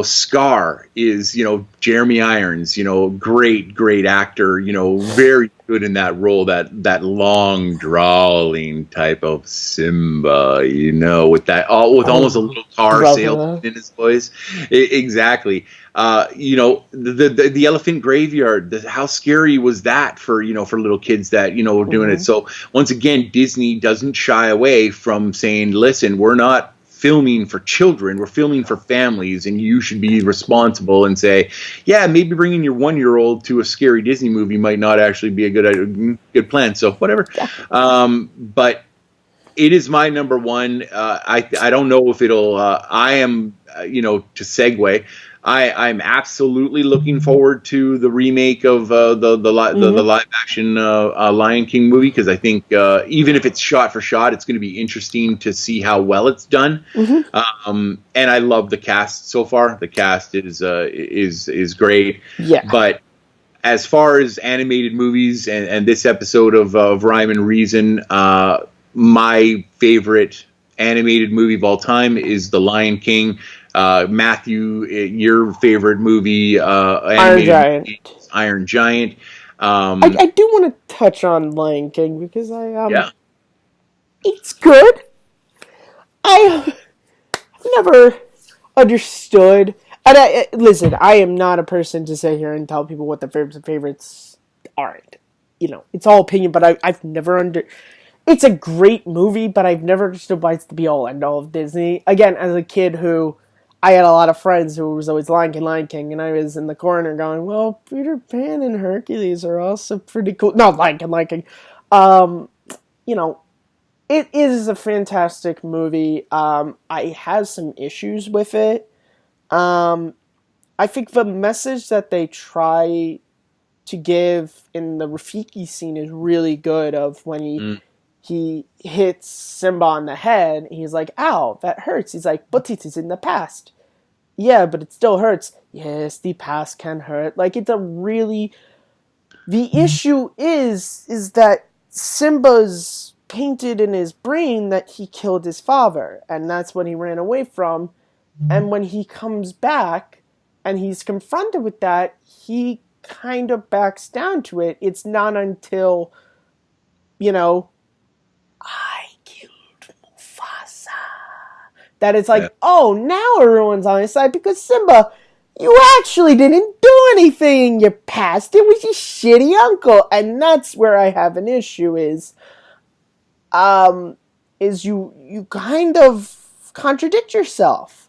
Scar is, Jeremy Irons, great actor, very good in that role, that long, drawling type of Simba, with almost a little car salesman in his voice. Exactly. The elephant graveyard, how scary was that for little kids that, were doing it. So once again, Disney doesn't shy away from saying, listen, we're not filming for children, we're filming for families, and you should be responsible and say, yeah, maybe bringing your 1-year-old to a scary Disney movie might not actually be a good plan. So whatever. But it is my number one. I don't know if it'll. I am, to segue. I'm absolutely looking forward to the remake of the live action Lion King movie, because I think even if it's shot for shot, it's going to be interesting to see how well it's done. And I love the cast so far. The cast is great. Yeah. But as far as animated movies and this episode of Rhyme and Reason, my favorite animated movie of all time is The Lion King. Matthew, your favorite movie, Iron Giant. Iron Giant. I do want to touch on Lion King because Yeah. It's good. I've never understood. And listen, I am not a person to sit here and tell people what the favorites aren't. It's all opinion, but I've never It's a great movie, but I've never understood why it's the be-all, end-all of Disney. Again, as a kid who... I had a lot of friends who was always Lion King, and I was in the corner going, well, Peter Pan and Hercules are also pretty cool. No, Lion King. It is a fantastic movie. I have some issues with it. I think the message that they try to give in the Rafiki scene is really good, of when he hits Simba on the head. He's like, ow, that hurts. He's like, but it is in the past. Yeah, but it still hurts. Yes, the past can hurt. Like, it's a really... The issue is that Simba's painted in his brain that he killed his father, and that's what he ran away from. And when he comes back and he's confronted with that, he kind of backs down to it. It's not until, I killed Mufasa, that it's like, oh, now everyone's on his side, because Simba, you actually didn't do anything in your past. It was your shitty uncle. And that's where I have an issue is you kind of contradict yourself.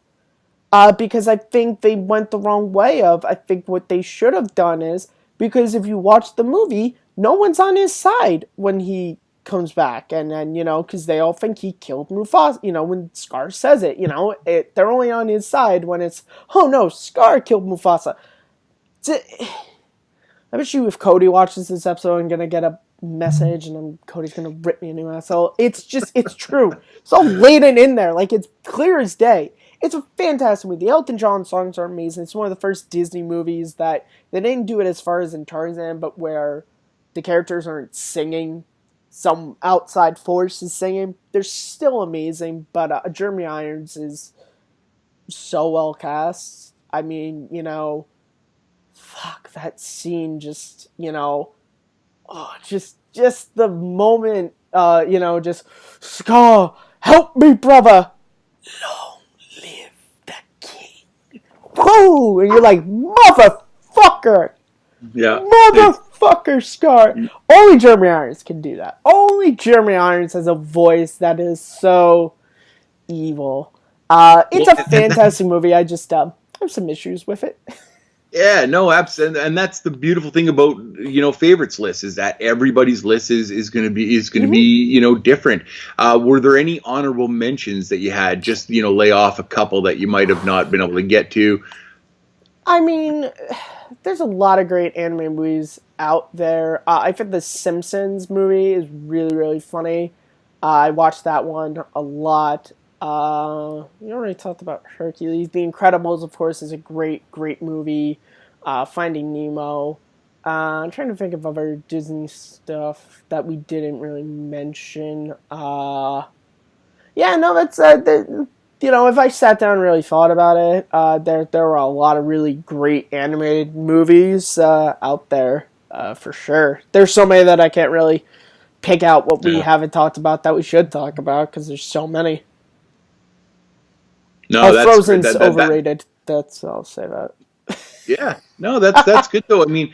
Because I think they went the wrong way I think what they should have done is, because if you watch the movie, no one's on his side when he comes back, and then, because they all think he killed Mufasa, when Scar says it, they're only on his side when it's, oh no, Scar killed Mufasa. I bet you if Cody watches this episode, I'm gonna get a message, and Cody's gonna rip me a new asshole. It's true. It's all laden in there, like it's clear as day. It's a fantastic movie. The Elton John songs are amazing. It's one of the first Disney movies that they didn't do it as far as in Tarzan, but where the characters aren't singing, some outside force is singing. They're still amazing, but Jeremy Irons is so well cast. I mean, fuck, that scene just, just the moment, just, Scar, help me, brother. Long live the king. Whoa! And you're like, motherfucker! Yeah. Motherfucker, Scar. Only Jeremy Irons can do that. Only Jeremy Irons has a voice that is so evil. It's a fantastic movie. I just have some issues with it. Yeah, no, absolutely, and that's the beautiful thing about favorites lists is that everybody's list is going to be different. Were there any honorable mentions that you had? Just lay off a couple that you might have not been able to get to. I mean, there's a lot of great anime movies out there. I think the Simpsons movie is really, really funny. I watched that one a lot. You already talked about Hercules. The Incredibles, of course, is a great, great movie. Finding Nemo. I'm trying to think of other Disney stuff that we didn't really mention. Yeah, no, that's if I sat down and really thought about it, there were a lot of really great animated movies out there for sure. There's so many that I can't really pick out what we haven't talked about that we should talk about because there's so many. No, that's Frozen's overrated. I'll say that. Yeah, no, that's good though. I mean,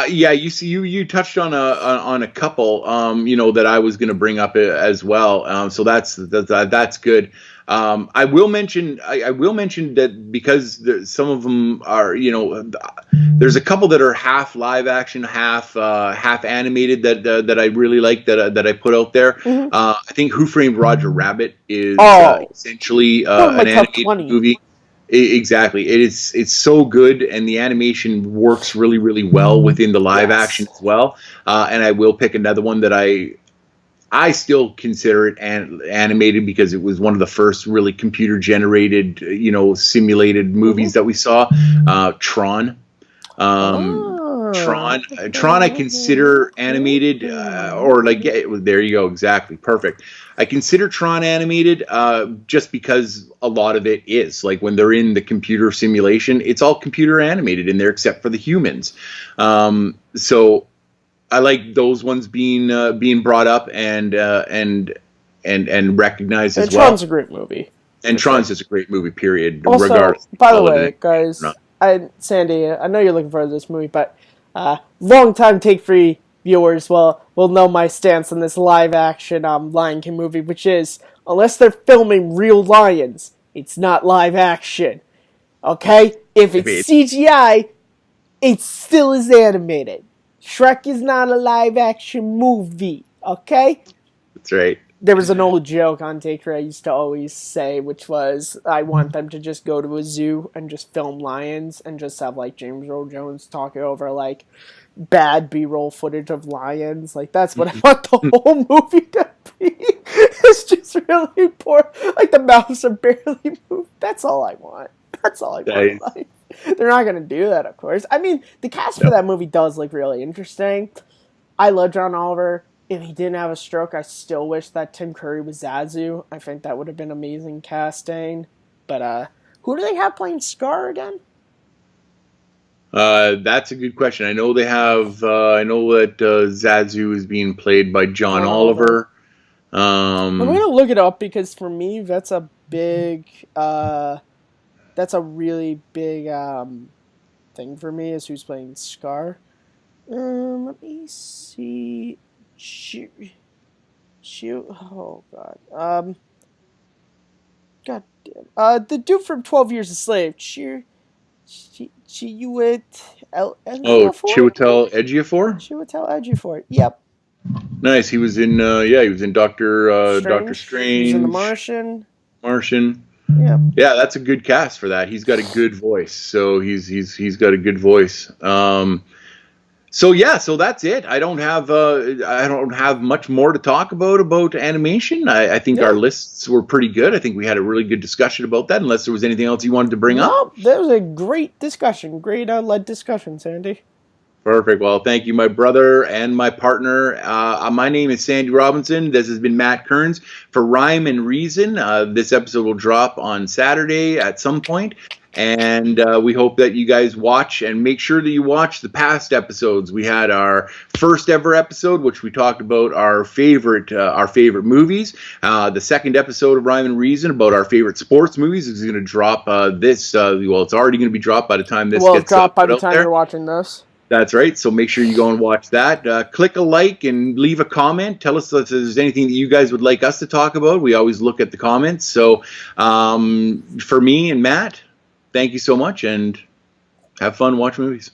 yeah, you touched on a couple, that I was going to bring up as well. So that's good. I will mention that because some of them are, there's a couple that are half live action, half animated that I really like that I put out there. Mm-hmm. I think Who Framed Roger Rabbit is essentially an animated movie. Exactly. It's so good, and the animation works really, really well within the live action as well. And I will pick another one that I still consider it animated because it was one of the first really computer generated, simulated movies that we saw. Tron. Tron I consider animated, there you go, exactly, perfect. I consider Tron animated just because a lot of it is. Like when they're in the computer simulation, it's all computer animated in there except for the humans. So I like those ones being brought up and recognized as well. Tron's a great movie. And Tron's just a great movie, period. Also, regardless. By the way, guys, Sandy, I know you're looking for this movie, but long-time Take-Free viewers will know my stance on this live-action Lion King movie, which is, unless they're filming real lions, it's not live-action. Okay? If it's CGI, it still is animated. Shrek is not a live-action movie. Okay? That's right. There was an old joke on Take-Free I used to always say, which was, I want them to just go to a zoo and just film lions and just have, like, James Earl Jones talking over, like, bad B-roll footage of lions. Like, that's what I want the whole movie to be. It's just really poor. Like, the mouths are barely moved. That's all I want. That's all I want in life. They're not going to do that, of course. I mean, the cast for that movie does look really interesting. I love John Oliver. If he didn't have a stroke, I still wish that Tim Curry was Zazu. I think that would have been amazing casting. But who do they have playing Scar again? That's a good question. I know they have. I know that Zazu is being played by John Oliver. I'm gonna look it up because for me, that's a big. That's a really big thing for me. Is who's playing Scar? Let me see. Shoot. Oh God. God damn. The dude from 12 Years a Slave. Chiwetel Ejiofor? Chiwetel Ejiofor. Yep. Nice. He was in. He was in Doctor Strange. He's in The Martian. Yeah. Yeah, that's a good cast for that. He's got a good voice. So he's got a good voice. So that's it. I don't have much more to talk about animation. I think our lists were pretty good. I think we had a really good discussion about that. Unless there was anything else you wanted to bring up. That was a great discussion. Great led discussion, Sandy. Perfect. Well, thank you, my brother and my partner. My name is Sandy Robinson. This has been Matt Kearns for Rhyme and Reason. This episode will drop on Saturday at some point. And we hope that you guys watch and make sure that you watch the past episodes. We had our first ever episode, which we talked about our favorite movies. The second episode of Rhyme and Reason about our favorite sports movies is going to drop it's already going to be dropped by the time this gets dropped by the time you're watching this. That's right. So make sure you go and watch that. Click a like and leave a comment. Tell us if there's anything that you guys would like us to talk about. We always look at the comments. So for me and Matt, thank you so much, and Have fun, watch movies.